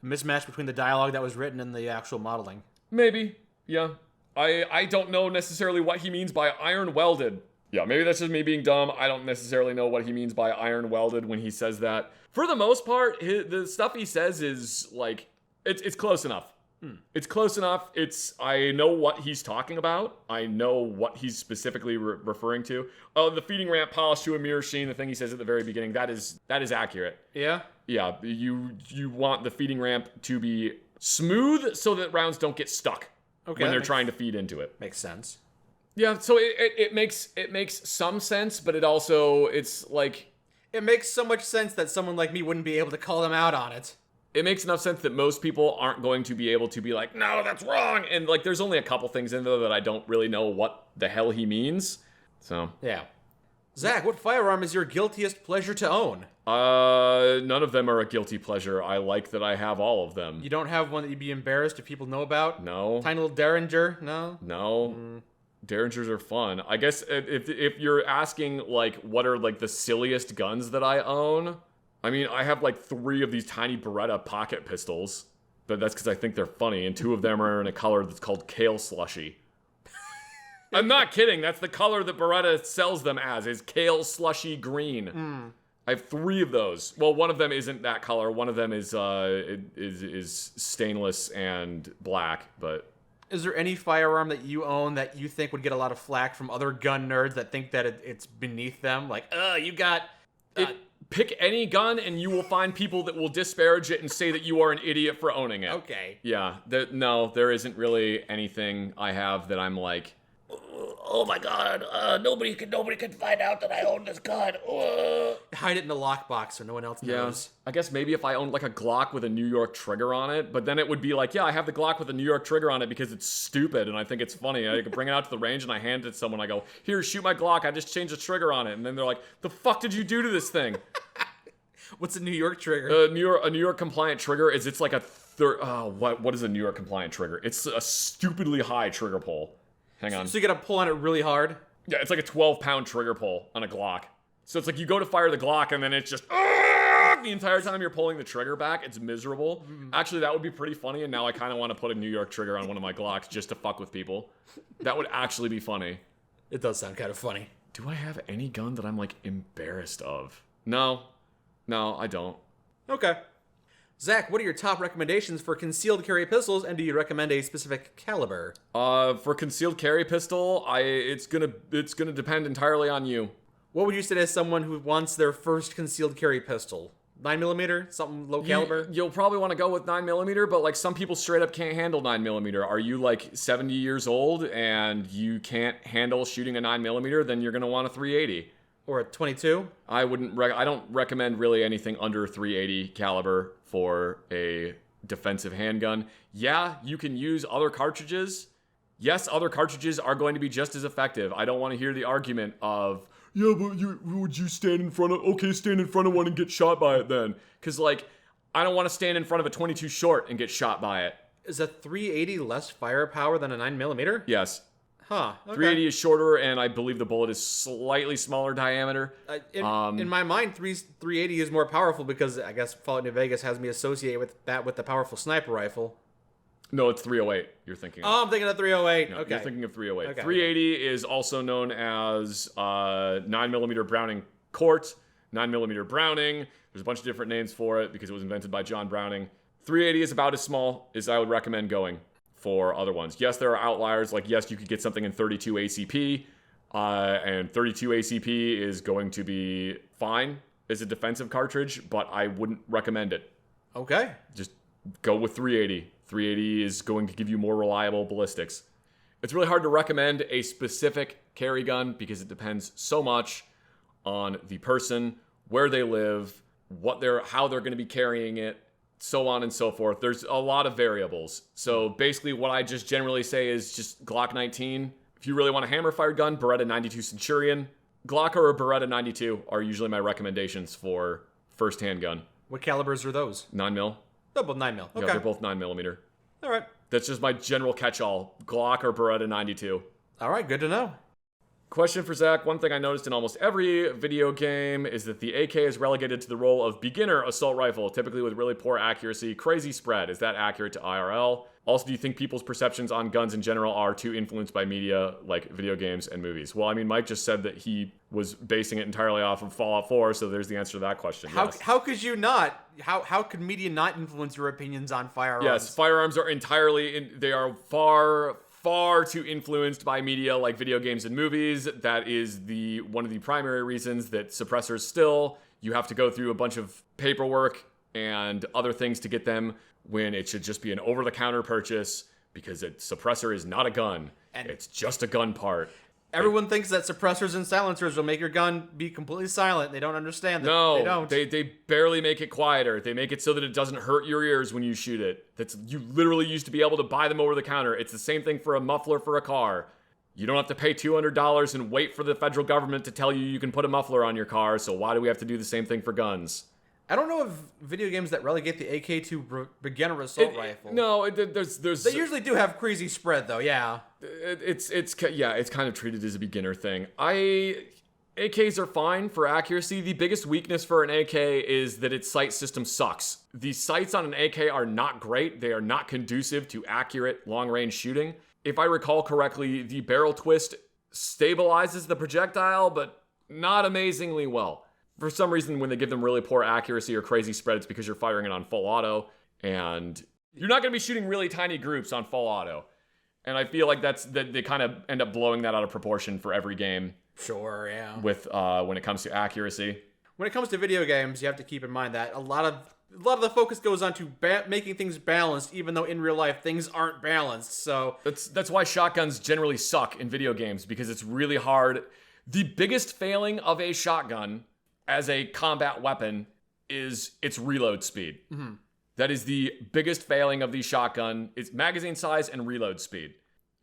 mismatch between the dialogue that was written and the actual modeling. Maybe. Yeah. I don't know necessarily what he means by iron welded. Yeah, maybe that's just me being dumb. I don't necessarily know what he means by iron welded when he says that. For the most part, the stuff he says is like, it's close enough. It's close enough. I know what he's talking about. I know what he's specifically referring to. Oh, the feeding ramp polished to a mirror sheen, the thing he says at the very beginning, that is accurate. Yeah? Yeah, you want the feeding ramp to be smooth so that rounds don't get stuck when they're trying to feed into it. Makes sense. Yeah, so it makes some sense, but it's like... It makes so much sense that someone like me wouldn't be able to call them out on it. It makes enough sense that most people aren't going to be able to be like, no, that's wrong. And like, there's only a couple things in there that I don't really know what the hell he means. So. Yeah. Zach, what firearm is your guiltiest pleasure to own? None of them are a guilty pleasure. I like that I have all of them. You don't have one that you'd be embarrassed if people know about? No. Tiny little Derringer? No? No. Derringers are fun. I guess if you're asking like, what are like the silliest guns that I own? I mean, I have like 3 of these tiny Beretta pocket pistols, but that's because I think they're funny, and 2 of them are in a color that's called Kale Slushy. I'm not kidding. That's the color that Beretta sells them as, is Kale Slushy Green. I have 3 of those. Well, one of them isn't that color. One of them is stainless and black, but... Is there any firearm that you own that you think would get a lot of flack from other gun nerds that think that it's beneath them? Like, you got... Pick any gun and you will find people that will disparage it and say that you are an idiot for owning it. Okay. Yeah. No, there isn't really anything I have that I'm like, oh my god, nobody can find out that I own this gun. Hide it in the lockbox so no one else knows. I guess maybe if I owned like a Glock with a New York trigger on it, but then it would be like, yeah, I have the Glock with a New York trigger on it because it's stupid and I think it's funny. I could bring it out to the range and I hand it to someone. I go, here, shoot my Glock. I just changed the trigger on it. And then they're like, the fuck did you do to this thing? What's a New York trigger? A New York compliant trigger is it's like a what is a New York compliant trigger? It's a stupidly high trigger pull. Hang on. So you gotta pull on it really hard? Yeah, it's like a 12-pound trigger pull on a Glock. So it's like you go to fire the Glock and then it's just the entire time you're pulling the trigger back. It's miserable. Actually, that would be pretty funny, and now I kind of want to put a New York trigger on one of my Glocks just to fuck with people. That would actually be funny. It does sound kind of funny. Do I have any gun that I'm like embarrassed of? No, I don't. Okay. Zach, what are your top recommendations for concealed carry pistols, and do you recommend a specific caliber? For concealed carry pistol, it's gonna depend entirely on you. What would you say to someone who wants their first concealed carry pistol? 9mm? Something low caliber? You'll probably want to go with 9mm, but like some people straight up can't handle 9mm. Are you like 70 years old and you can't handle shooting a 9mm? Then you're gonna want a 380. Or a 22? I don't recommend really anything under 380 caliber for a defensive handgun. Yeah, you can use other cartridges. Yes, other cartridges are going to be just as effective. I don't want to hear the argument of, yeah, but would you stand in front of one and get shot by it then? Because like, I don't want to stand in front of a 22 short and get shot by it. Is a 380 less firepower than a 9mm? Yes. Huh. Okay. 380 is shorter, and I believe the bullet is slightly smaller diameter. In my mind, 380 is more powerful because I guess Fallout New Vegas has me associate with the powerful sniper rifle. No, it's 308 you're thinking of. Oh, I'm thinking of 308. No, okay. You're thinking of 308. Okay. 380 is also known as 9mm Browning Court, 9mm Browning. There's a bunch of different names for it because it was invented by John Browning. 380 is about as small as I would recommend going for other ones. Yes, there are outliers. Like, yes, you could get something in 32 ACP, and 32 ACP is going to be fine as a defensive cartridge, but I wouldn't recommend it. Okay. Just go with 380. 380 is going to give you more reliable ballistics. It's really hard to recommend a specific carry gun because it depends so much on the person, where they live, how they're going to be carrying it, so on and so forth. There's a lot of variables. So basically what I just generally say is just Glock 19. If you really want a hammer-fired gun, Beretta 92 Centurion. Glock or a Beretta 92 are usually my recommendations for first handgun. What calibers are those? 9mm. They're both 9mm. Okay. Yeah, they're both 9mm. All right. That's just my general catch-all. Glock or Beretta 92. All right, good to know. Question for Zach. One thing I noticed in almost every video game is that the AK is relegated to the role of beginner assault rifle, typically with really poor accuracy, crazy spread. Is that accurate to IRL? Also, do you think people's perceptions on guns in general are too influenced by media like video games and movies? Well, I mean, Mike just said that he was basing it entirely off of Fallout 4, so there's the answer to that question. Yes. How could you not? How could media not influence your opinions on firearms? Yes, firearms are they are far too influenced by media like video games and movies. That is one of the primary reasons that suppressors still, you have to go through a bunch of paperwork and other things to get them, when it should just be an over-the-counter purchase, because a suppressor is not a gun. And it's just a gun part. Everyone thinks that suppressors and silencers will make your gun be completely silent. They don't understand that. No, they don't. They barely make it quieter. They make it so that it doesn't hurt your ears when you shoot it. You literally used to be able to buy them over the counter. It's the same thing for a muffler for a car. You don't have to pay $200 and wait for the federal government to tell you can put a muffler on your car, so why do we have to do the same thing for guns? I don't know of video games that relegate the AK to beginner assault rifle. No, there's. They usually do have crazy spread though. Yeah. It's kind of treated as a beginner thing. AKs are fine for accuracy. The biggest weakness for an AK is that its sight system sucks. The sights on an AK are not great. They are not conducive to accurate long-range shooting. If I recall correctly, the barrel twist stabilizes the projectile, but not amazingly well. For some reason, when they give them really poor accuracy or crazy spread, it's because you're firing it on full auto, and you're not going to be shooting really tiny groups on full auto. And I feel like that they kind of end up blowing that out of proportion for every game. Sure, yeah. With when it comes to accuracy. When it comes to video games, you have to keep in mind that a lot of the focus goes on to making things balanced, even though in real life things aren't balanced. So that's why shotguns generally suck in video games, because it's really hard. The biggest failing of a shotgun as a combat weapon is its reload speed. Mm-hmm. That is the biggest failing of the shotgun. It's magazine size and reload speed.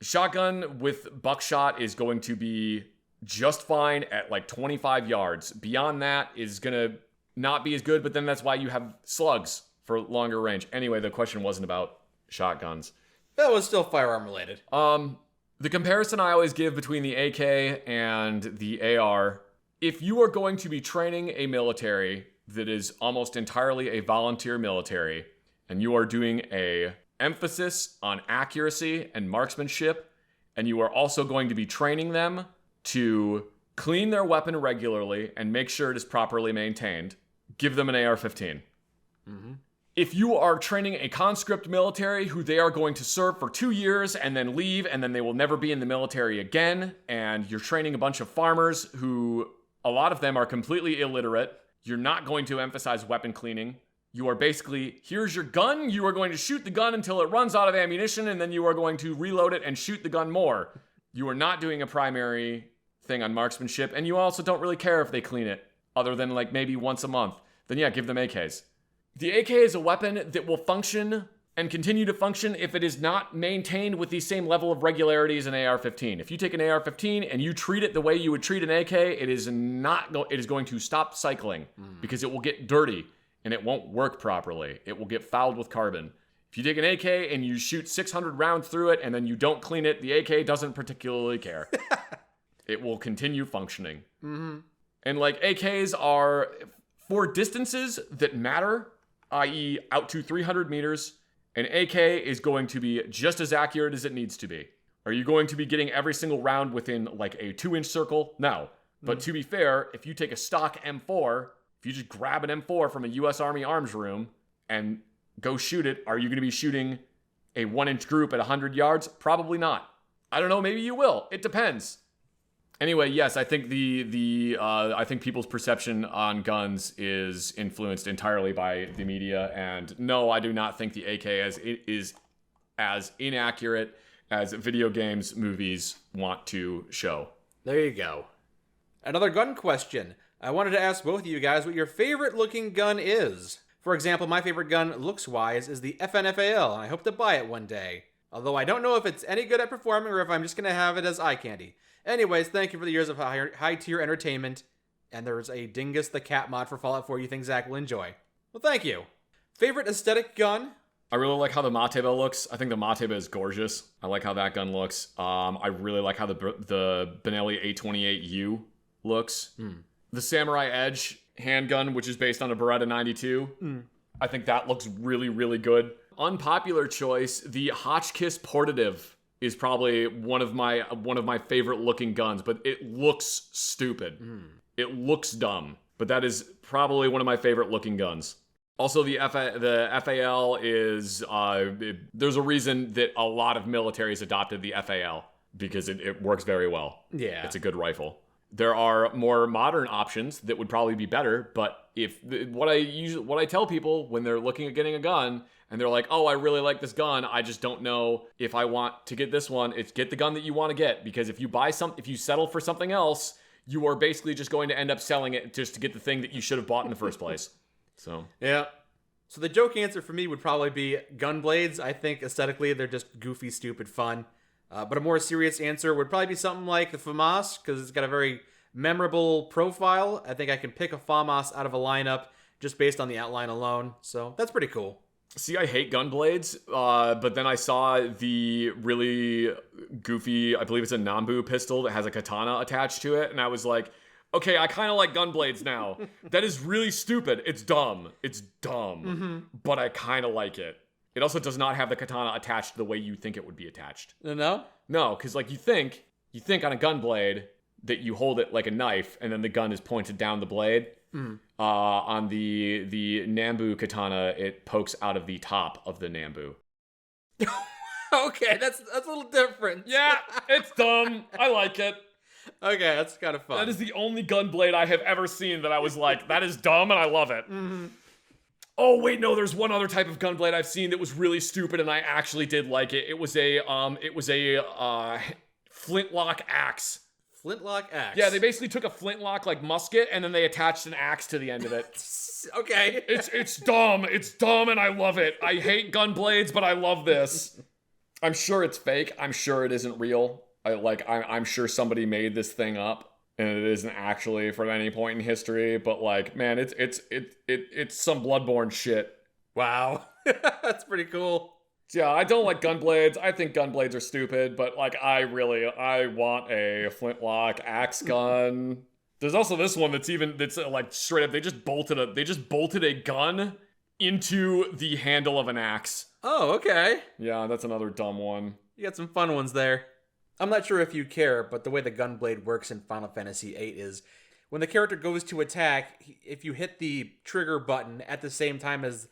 Shotgun with buckshot is going to be just fine at like 25 yards. Beyond that is going to not be as good, but then that's why you have slugs for longer range. Anyway, the question wasn't about shotguns. That was still firearm related. The comparison I always give between the AK and the AR, if you are going to be training a military that is almost entirely a volunteer military, and you are doing a emphasis on accuracy and marksmanship, and you are also going to be training them to clean their weapon regularly and make sure it is properly maintained, give them an AR-15. Mm-hmm. If you are training a conscript military who they are going to serve for 2 years and then leave, and then they will never be in the military again, and you're training a bunch of farmers who, a lot of them are completely illiterate, you're not going to emphasize weapon cleaning. You are basically, here's your gun, you are going to shoot the gun until it runs out of ammunition, and then you are going to reload it and shoot the gun more. You are not doing a primary thing on marksmanship, and you also don't really care if they clean it, other than like maybe once a month. Then yeah, give them AKs. The AK is a weapon that will function and continue to function if it is not maintained with the same level of regularity as an AR-15. If you take an AR-15 and you treat it the way you would treat an AK, it is going to stop cycling because it will get dirty and it won't work properly. It will get fouled with carbon. If you take an AK and you shoot 600 rounds through it and then you don't clean it, the AK doesn't particularly care. It will continue functioning. Mm-hmm. And like AKs are for distances that matter, i.e. out to 300 meters, an AK is going to be just as accurate as it needs to be. Are you going to be getting every single round within like a 2-inch circle? No. But to be fair, if you take a stock M4, if you just grab an M4 from a US Army arms room and go shoot it, are you going to be shooting a 1-inch group at 100 yards? Probably not. I don't know, maybe you will. It depends. Anyway, yes, I think I think people's perception on guns is influenced entirely by the media, and no, I do not think the AK is as inaccurate as video games, movies want to show. There you go. Another gun question. I wanted to ask both of you guys what your favorite looking gun is. For example, my favorite gun, looks-wise, is the FNFAL, and I hope to buy it one day. Although I don't know if it's any good at performing or if I'm just going to have it as eye candy. Anyways, thank you for the years of high-tier entertainment. And there's a Dingus the Cat mod for Fallout 4 you think Zach will enjoy. Well, thank you. Favorite aesthetic gun? I really like how the Mateba looks. I think the Mateba is gorgeous. I like how that gun looks. I really like how the Benelli 828U looks. The Samurai Edge handgun, which is based on a Beretta 92. I think that looks really, really good. Unpopular choice, the Hotchkiss Portative is probably one of my favorite looking guns, but it looks stupid. It looks dumb, but that is probably one of my favorite looking guns. Also, the FAL is, there's a reason that a lot of militaries adopted the FAL, because it works very well. Yeah. It's a good rifle. There are more modern options that would probably be better, but what I tell people when they're looking at getting a gun, and they're like, oh, I really like this gun, I just don't know if I want to get this one, it's get the gun that you want to get, because if you settle for something else, you are basically just going to end up selling it just to get the thing that you should have bought in the first place. So yeah. So the joke answer for me would probably be Gunblades. I think aesthetically they're just goofy, stupid fun. But a more serious answer would probably be something like the FAMAS, because it's got a very memorable profile. I think I can pick a FAMAS out of a lineup just based on the outline alone. So that's pretty cool. See, I hate Gunblades, but then I saw the really goofy, I believe it's a Nambu pistol that has a katana attached to it, and I was like, okay, I kind of like Gunblades now. That is really stupid. It's dumb. But I kind of like it. It also does not have the katana attached the way you think it would be attached. No? No, because like you think on a Gunblade that you hold it like a knife, and then the gun is pointed down the blade. On the Nambu katana, it pokes out of the top of the Nambu. Okay, that's a little different. Yeah, it's dumb. I like it. Okay, that's kind of fun. That is the only Gunblade I have ever seen that I was like, that is dumb and I love it. Oh, wait, no, there's one other type of Gunblade I've seen that was really stupid and I actually did like it. It was a flintlock axe. Flintlock axe? Yeah, they basically took a flintlock like musket and then they attached an axe to the end of it. Okay. It's dumb. It's dumb and I love it. I hate Gunblades, but I love this. I'm sure it's fake. I'm sure it isn't real. I'm sure somebody made this thing up. And it isn't actually from any point in history, but like, man, it's some Bloodborne shit. Wow. That's pretty cool. Yeah, I don't like Gunblades. I think Gunblades are stupid, but like, I want a flintlock axe gun. There's also this one that's like straight up, they just bolted a gun into the handle of an axe. Oh, okay. Yeah, that's another dumb one. You got some fun ones there. I'm not sure if you care, but the way the Gunblade works in Final Fantasy VIII is when the character goes to attack, if you hit the trigger button at the same time as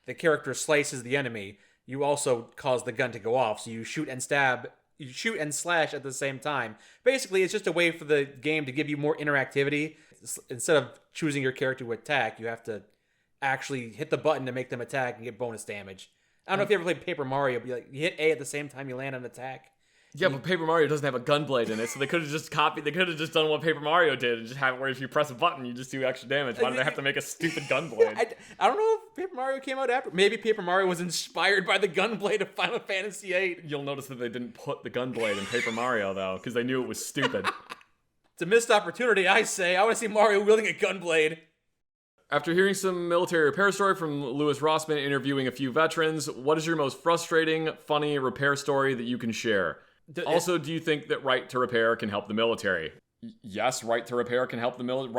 the character slices the enemy, you also cause the gun to go off. So you shoot and slash at the same time. Basically, it's just a way for the game to give you more interactivity. Instead of choosing your character to attack, you have to actually hit the button to make them attack and get bonus damage. I don't know if you ever played Paper Mario, but you hit A at the same time you land an attack. Yeah, but Paper Mario doesn't have a Gunblade in it, so they could have just done what Paper Mario did and just have it where if you press a button, you just do extra damage. Why did they have to make a stupid Gunblade? I don't know if Paper Mario came out after. Maybe Paper Mario was inspired by the Gunblade of Final Fantasy VIII. You'll notice that they didn't put the Gunblade in Paper Mario, though, because they knew it was stupid. It's a missed opportunity, I say. I want to see Mario wielding a Gunblade. After hearing some military repair story from Louis Rossman interviewing a few veterans, what is your most frustrating, funny repair story that you can share? Also, do you think that right to repair can help the military? Yes, right to repair can help the military.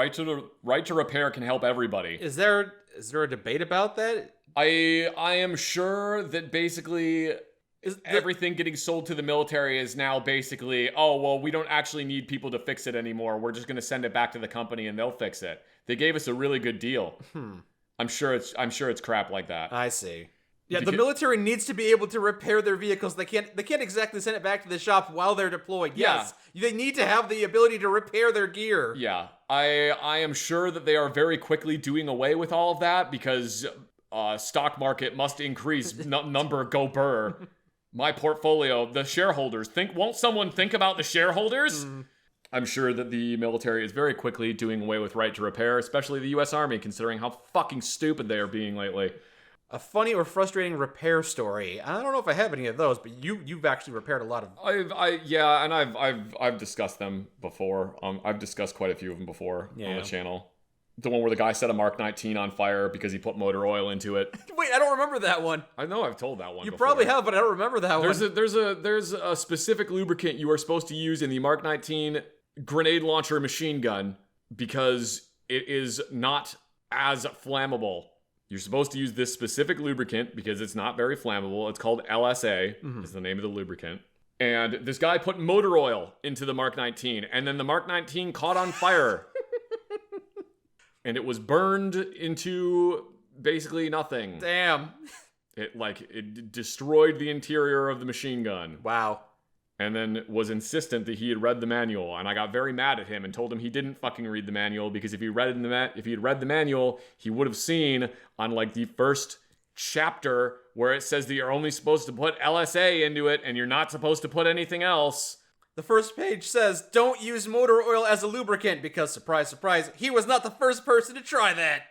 Right to repair can help everybody. Is there a debate about that? I am sure that basically everything getting sold to the military is now basically, oh well, we don't actually need people to fix it anymore. We're just going to send it back to the company and they'll fix it. They gave us a really good deal. I'm sure it's crap like that. I see. Yeah, the military needs to be able to repair their vehicles. They can't exactly send it back to the shop while they're deployed. Yes, they need to have the ability to repair their gear. Yeah, I am sure that they are very quickly doing away with all of that because stock market must increase. Number go burr. My portfolio, the shareholders. Won't someone think about the shareholders? I'm sure that the military is very quickly doing away with right to repair, especially the U.S. Army, considering how fucking stupid they are being lately. A funny or frustrating repair story. I don't know if I have any of those, but you've actually repaired a lot of. I've discussed them before. I've discussed quite a few of them before on the channel. The one where the guy set a Mark 19 on fire because he put motor oil into it. Wait, I don't remember that one. I know I've told that one. You before. Probably have, but I don't remember that one. There's a specific lubricant you are supposed to use in the Mark 19 grenade launcher machine gun because it is not as flammable. You're supposed to use this specific lubricant because it's not very flammable. It's called LSA, is the name of the lubricant. And this guy put motor oil into the Mark 19, and then the Mark 19 caught on fire. And it was burned into basically nothing. Damn. It destroyed the interior of the machine gun. Wow. And then was insistent that he had read the manual, and I got very mad at him and told him he didn't fucking read the manual, because if he had read the manual, he would have seen on like the first chapter where it says that you're only supposed to put LSA into it and you're not supposed to put anything else. The first page says, don't use motor oil as a lubricant, because, surprise, surprise, he was not the first person to try that.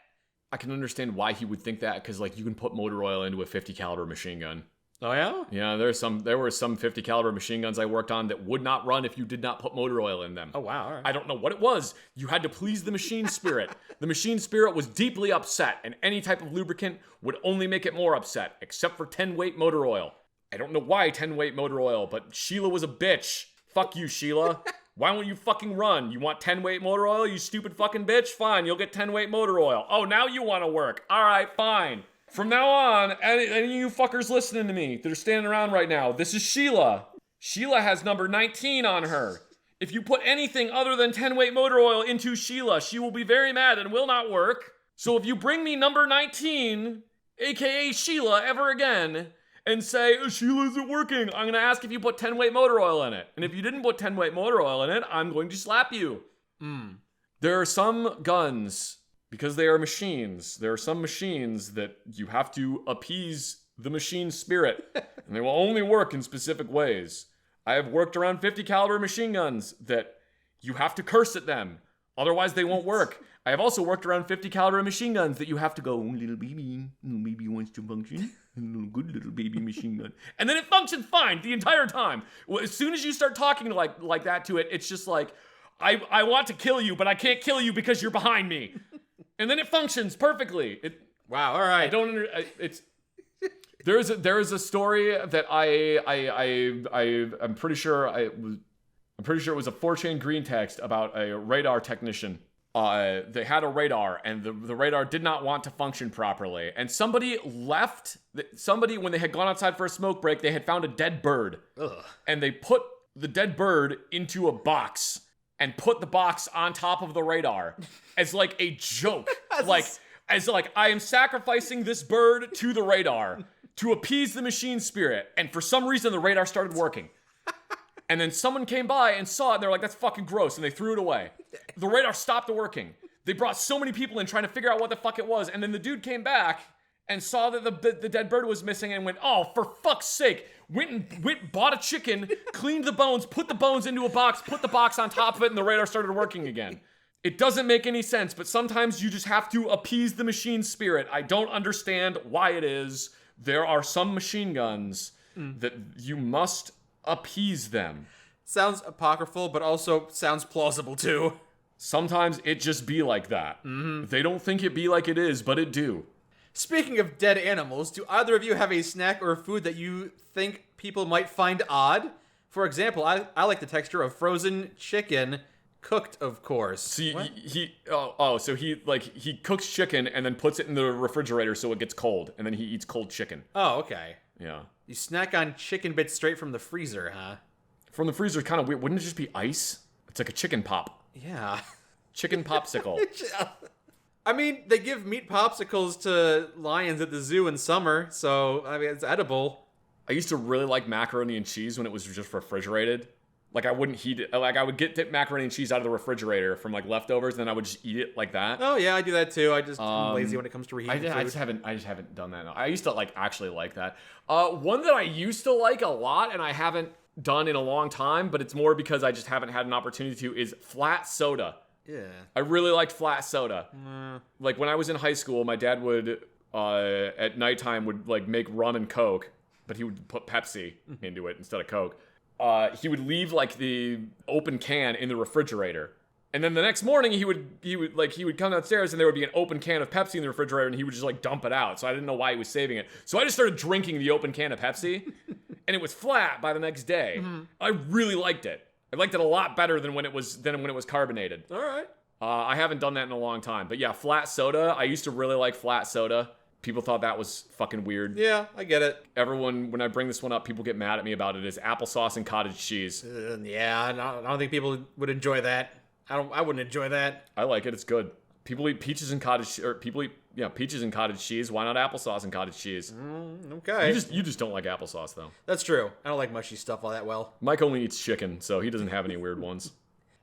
I can understand why he would think that, because like you can put motor oil into a 50 caliber machine gun. Oh yeah? Yeah, there were some 50 caliber machine guns I worked on that would not run if you did not put motor oil in them. Oh wow, all right. I don't know what it was. You had to please the machine spirit. The machine spirit was deeply upset, and any type of lubricant would only make it more upset, except for 10-weight motor oil. I don't know why 10-weight motor oil, but Sheila was a bitch. Fuck you, Sheila. Why won't you fucking run? You want 10-weight motor oil, you stupid fucking bitch? Fine, you'll get 10-weight motor oil. Oh, now you want to work. All right, fine. From now on, any of you fuckers listening to me that are standing around right now, this is Sheila. Sheila has number 19 on her. If you put anything other than 10-weight motor oil into Sheila, she will be very mad and will not work. So if you bring me number 19, aka Sheila, ever again, and say, oh, Sheila isn't working, I'm going to ask if you put 10-weight motor oil in it. And if you didn't put 10-weight motor oil in it, I'm going to slap you. There are some guns, because they are machines, there are some machines that you have to appease the machine spirit, and they will only work in specific ways. I have worked around 50 caliber machine guns that you have to curse at them, otherwise they won't work. I have also worked around 50 caliber machine guns that you have to go, little baby wants to function, a good little baby machine gun. And then it functions fine the entire time. Well, as soon as you start talking like that to it, it's just like, I want to kill you, but I can't kill you because you're behind me. And then it functions perfectly. Wow, all right. There is a story that I'm pretty sure it was a 4chan green text about a radar technician. They had a radar, and the radar did not want to function properly. And somebody, when they had gone outside for a smoke break, they had found a dead bird. Ugh. And they put the dead bird into a box and put the box on top of the radar as like a joke. As I am sacrificing this bird to the radar to appease the machine spirit. And for some reason, the radar started working. And then someone came by and saw it, and they're like, that's fucking gross, and they threw it away. The radar stopped working. They brought so many people in trying to figure out what the fuck it was, and then the dude came back and saw that the dead bird was missing and went, oh, for fuck's sake. Bought a chicken, cleaned the bones, put the bones into a box, put the box on top of it, and the radar started working again. It doesn't make any sense, but sometimes you just have to appease the machine spirit. I don't understand why it is. There are some machine guns that you must appease them. Sounds apocryphal, but also sounds plausible too. Sometimes it just be like that. Mm-hmm. They don't think it be like it is, but it do. Speaking of dead animals, do either of you have a snack or a food that you think people might find odd? For example, I like the texture of frozen chicken, cooked, of course. See, so he cooks chicken and then puts it in the refrigerator so it gets cold, and then he eats cold chicken. Oh, okay. Yeah. You snack on chicken bits straight from the freezer, huh? From the freezer, kind of weird. Wouldn't it just be ice? It's like a chicken pop. Yeah. Chicken popsicle. I mean, they give meat popsicles to lions at the zoo in summer, so, I mean, it's edible. I used to really like macaroni and cheese when it was just refrigerated. Like, I wouldn't heat it. Like, I would get macaroni and cheese out of the refrigerator from, like, leftovers, and then I would just eat it like that. Oh, yeah, I do that, too. I'm lazy when it comes to reheating food. I just haven't done that. I used to, like, actually like that. One that I used to like a lot, and I haven't done in a long time, but it's more because I just haven't had an opportunity to, is flat soda. Yeah. I really liked flat soda. Like, when I was in high school, my dad would, at nighttime, would, like, make rum and Coke, but he would put Pepsi into it instead of Coke. He would leave, like, the open can in the refrigerator. And then the next morning, he would come downstairs and there would be an open can of Pepsi in the refrigerator and he would just, like, dump it out. So I didn't know why he was saving it. So I just started drinking the open can of Pepsi, and it was flat by the next day. Mm-hmm. I really liked it. I liked it a lot better than when it was carbonated. All right. I haven't done that in a long time. But yeah, flat soda. I used to really like flat soda. People thought that was fucking weird. Yeah, I get it. Everyone, when I bring this one up, people get mad at me about it, is applesauce and cottage cheese. Yeah, I don't think people would enjoy that. I wouldn't enjoy that. I like it. It's good. People eat peaches and cottage, peaches and cottage cheese. Why not applesauce and cottage cheese? Okay. You just don't like applesauce, though. That's true. I don't like mushy stuff all that well. Mike only eats chicken, so he doesn't have any weird ones.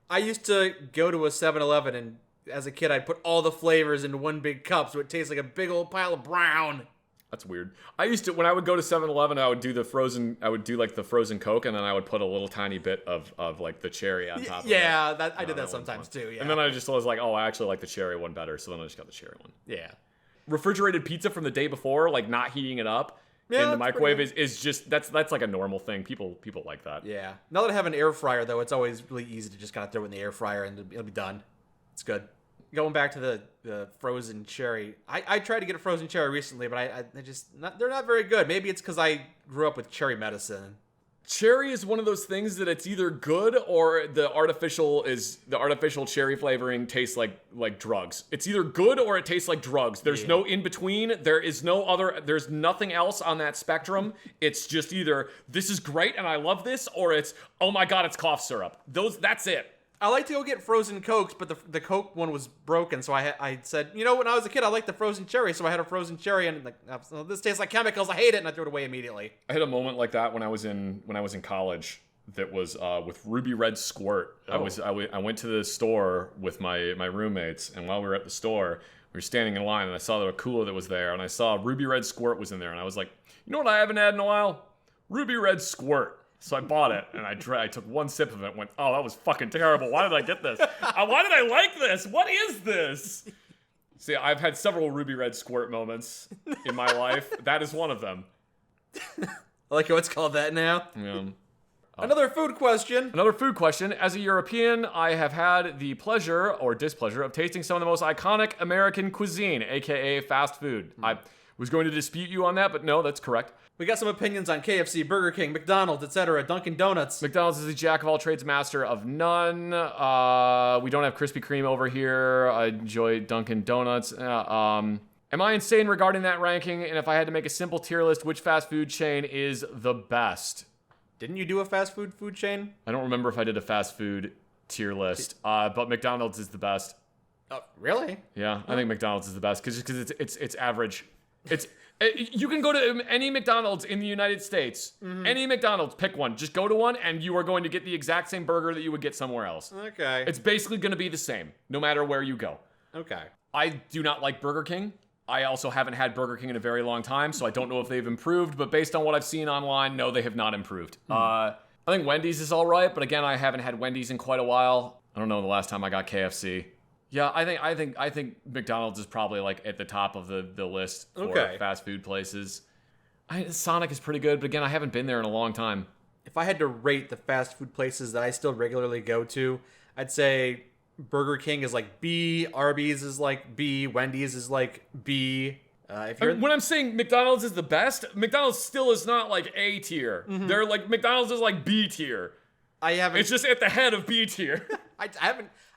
I used to go to a 7-Eleven, and as a kid, I'd put all the flavors into one big cup, so it tastes like a big old pile of brown. That's weird. I used to, when I would go to 7-Eleven, I would do the frozen Coke, and then I would put a little tiny bit of like the cherry on top of it. Yeah, I did that sometimes too, yeah. And then I just was like, oh, I actually like the cherry one better, so then I just got the cherry one. Yeah. Refrigerated pizza from the day before, like not heating it up in the microwave is just, that's like a normal thing. People like that. Yeah. Now that I have an air fryer, though, it's always really easy to just kind of throw it in the air fryer and it'll be done. It's good. Going back to the frozen cherry, I tried to get a frozen cherry recently, but I just they're not very good. Maybe it's because I grew up with cherry medicine. Cherry is one of those things that it's either good or the artificial cherry flavoring tastes like drugs. It's either good or it tastes like drugs. There's no in between. There's nothing else on that spectrum. It's just either this is great and I love this, or it's, oh my god, it's cough syrup. That's it. I like to go get frozen Cokes, but the Coke one was broken, so I said, when I was a kid, I liked the frozen cherry, so I had a frozen cherry, and like, oh, this tastes like chemicals, I hate it, and I threw it away immediately. I had a moment like that when I was in college. That was with Ruby Red Squirt. Oh. I went to the store with my roommates, and while we were at the store, we were standing in line, and I saw the cooler that was there, and I saw Ruby Red Squirt was in there, and I was like, you know what I haven't had in a while? Ruby Red Squirt. So I bought it, and I took one sip of it and went, oh, that was fucking terrible. Why did I get this? Why did I like this? What is this? See, I've had several Ruby Red Squirt moments in my life. That is one of them. I like how it's called that now. Yeah. Another food question. As a European, I have had the pleasure or displeasure of tasting some of the most iconic American cuisine, aka fast food. I was going to dispute you on that, but no, that's correct. We got some opinions on KFC, Burger King, McDonald's, etc., Dunkin' Donuts. McDonald's is the jack of all trades, master of none. We don't have Krispy Kreme over here. I enjoy Dunkin' Donuts. Am I insane regarding that ranking? And if I had to make a simple tier list, which fast food chain is the best? Didn't you do a fast food chain? I don't remember if I did a fast food tier list, but McDonald's is the best. Oh, really? Yeah, I think McDonald's is the best because it's average. You can go to any McDonald's in the United States. Mm-hmm. Any McDonald's, pick one. Just go to one, and you are going to get the exact same burger that you would get somewhere else. Okay. It's basically going to be the same, no matter where you go. Okay. I do not like Burger King. I also haven't had Burger King in a very long time, so I don't know if they've improved, but based on what I've seen online, no, they have not improved. I think Wendy's is all right, but again, I haven't had Wendy's in quite a while. I don't know the last time I got KFC. Yeah, I think McDonald's is probably like at the top of the list for fast food places. Sonic is pretty good, but again, I haven't been there in a long time. If I had to rate the fast food places that I still regularly go to, I'd say Burger King is like B, Arby's is like B, Wendy's is like B. When I'm saying McDonald's is the best, McDonald's still is not like A tier. Mm-hmm. They're like, McDonald's is like B tier. It's just at the head of B tier.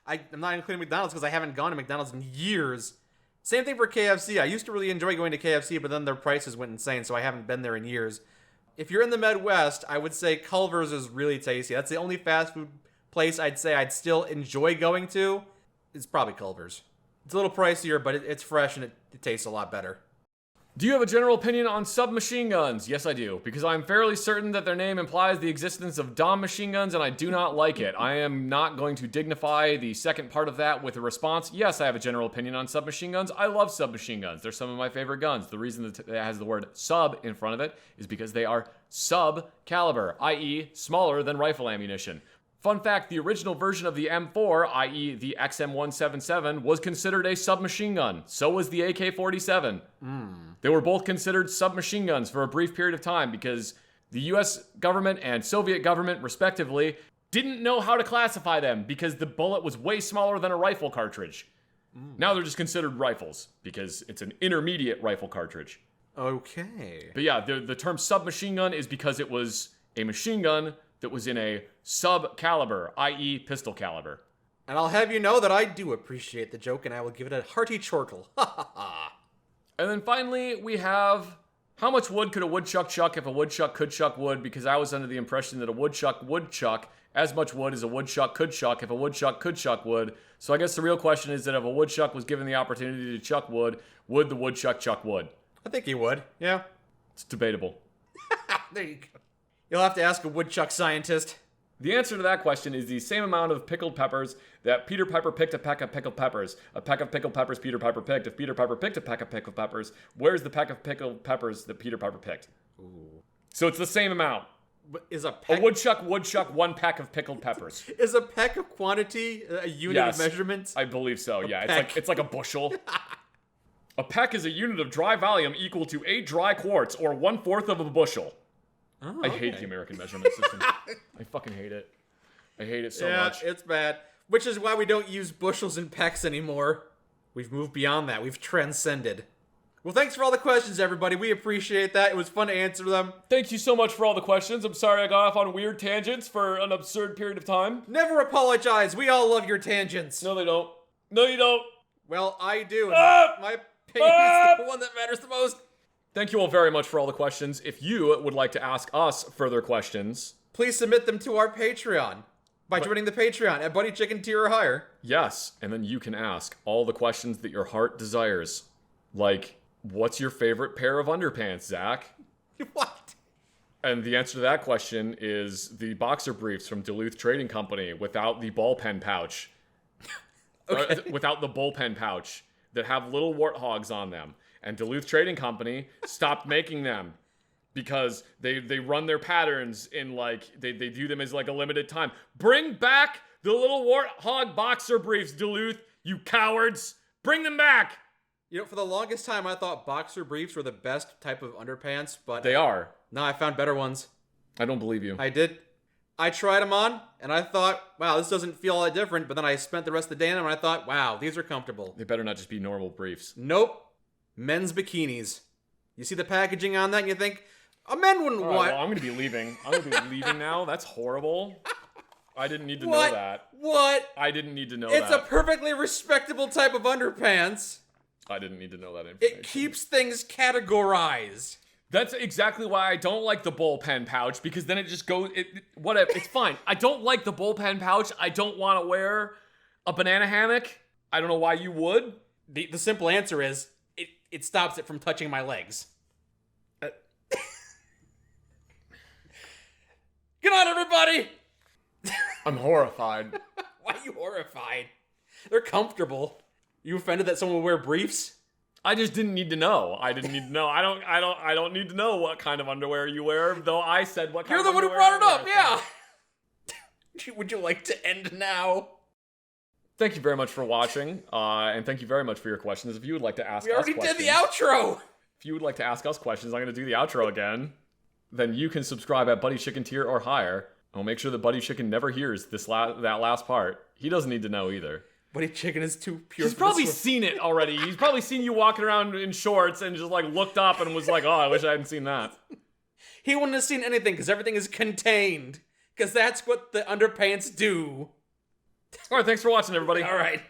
I'm not including McDonald's because I haven't gone to McDonald's in years. Same thing for KFC. I used to really enjoy going to KFC, but then their prices went insane, so I haven't been there in years. If you're in the Midwest, I would say Culver's is really tasty. That's the only fast food place I'd say I'd still enjoy going to. It's probably Culver's. It's a little pricier, but it's fresh and it tastes a lot better. Do you have a general opinion on submachine guns? Yes, I do, because I'm fairly certain that their name implies the existence of Dom machine guns, and I do not like it. I am not going to dignify the second part of that with a response. Yes, I have a general opinion on submachine guns. I love submachine guns. They're some of my favorite guns. The reason that it has the word sub in front of it is because they are sub-caliber, i.e. smaller than rifle ammunition. Fun fact, the original version of the M4, i.e. the XM177, was considered a submachine gun. So was the AK-47. They were both considered submachine guns for a brief period of time because the US government and Soviet government, respectively, didn't know how to classify them because the bullet was way smaller than a rifle cartridge. Now they're just considered rifles because it's an intermediate rifle cartridge. Okay. But yeah, the term submachine gun is because it was a machine gun that was in a sub-caliber, i.e. pistol caliber. And I'll have you know that I do appreciate the joke, and I will give it a hearty chortle. Ha ha ha. And then finally, we have how much wood could a woodchuck chuck if a woodchuck could chuck wood? Because I was under the impression that a woodchuck would chuck as much wood as a woodchuck could chuck if a woodchuck could chuck wood. So I guess the real question is that if a woodchuck was given the opportunity to chuck wood, would the woodchuck chuck wood? I think he would. Yeah. It's debatable. There you go. You'll have to ask a woodchuck scientist. The answer to that question is the same amount of pickled peppers that Peter Piper picked a peck of pickled peppers. A peck of pickled peppers Peter Piper picked. If Peter Piper picked a peck of pickled peppers, where's the peck of pickled peppers that Peter Piper picked? Ooh. So it's the same amount. But is a peck... A woodchuck would chuck one peck of pickled peppers. Is a peck of quantity a unit of measurement? I believe so, yeah. Peck. It's like a bushel. A peck is a unit of dry volume equal to 8 dry quarts, or 1/4 of a bushel. Oh, I hate the American measurement system. I fucking hate it. I hate it so much. Yeah, it's bad. Which is why we don't use bushels and pecks anymore. We've moved beyond that. We've transcended. Well, thanks for all the questions, everybody. We appreciate that. It was fun to answer them. Thank you so much for all the questions. I'm sorry I got off on weird tangents for an absurd period of time. Never apologize. We all love your tangents. No, they don't. No, you don't. Well, I do. My opinion is the one that matters the most. Thank you all very much for all the questions. If you would like to ask us further questions, please submit them to our Patreon by joining the Patreon at Buddy Chicken tier or higher. Yes, and then you can ask all the questions that your heart desires. Like, what's your favorite pair of underpants, Zach? What? And the answer to that question is the boxer briefs from Duluth Trading Company without the ball pen pouch. Okay. Without the bullpen pouch that have little warthogs on them. And Duluth Trading Company stopped making them because they run their patterns in like, they do them as like a limited time. Bring back the little warthog boxer briefs, Duluth, you cowards. Bring them back. You know, for the longest time, I thought boxer briefs were the best type of underpants, but... They are. No, I found better ones. I don't believe you. I did. I tried them on, and I thought, wow, this doesn't feel all that different, but then I spent the rest of the day in them, and I thought, wow, these are comfortable. They better not just be normal briefs. Nope. Men's bikinis. You see the packaging on that, and you think, a man wouldn't want... Well, I'm going to be leaving. I'm going to be leaving now. That's horrible. I didn't need to know that. What? I didn't need to know that. It's a perfectly respectable type of underpants. I didn't need to know that information. It keeps things categorized. That's exactly why I don't like the bullpen pouch, because then it just goes, whatever, it's fine. I don't like the bullpen pouch. I don't want to wear a banana hammock. I don't know why you would. The simple answer is, it stops it from touching my legs. Good night, everybody! I'm horrified. Why are you horrified? They're comfortable. You offended that someone would wear briefs? I just didn't need to know. I didn't need to know. I don't need to know what kind of underwear you wear, though I said what kind of underwear. You're the one who brought it up, yeah! Would you like to end now? Thank you very much for watching, and thank you very much for your questions. If you would like to ask us questions... We already did the outro! If you would like to ask us questions, I'm going to do the outro again. Then you can subscribe at Buddy Chicken tier or higher. I'll make sure that Buddy Chicken never hears that last part. He doesn't need to know either. Buddy Chicken is too pure. He's probably seen it already. He's probably seen you walking around in shorts and just like looked up and was like, oh, I wish I hadn't seen that. He wouldn't have seen anything because everything is contained. Because that's what the underpants do. All right, thanks for watching, everybody. All right.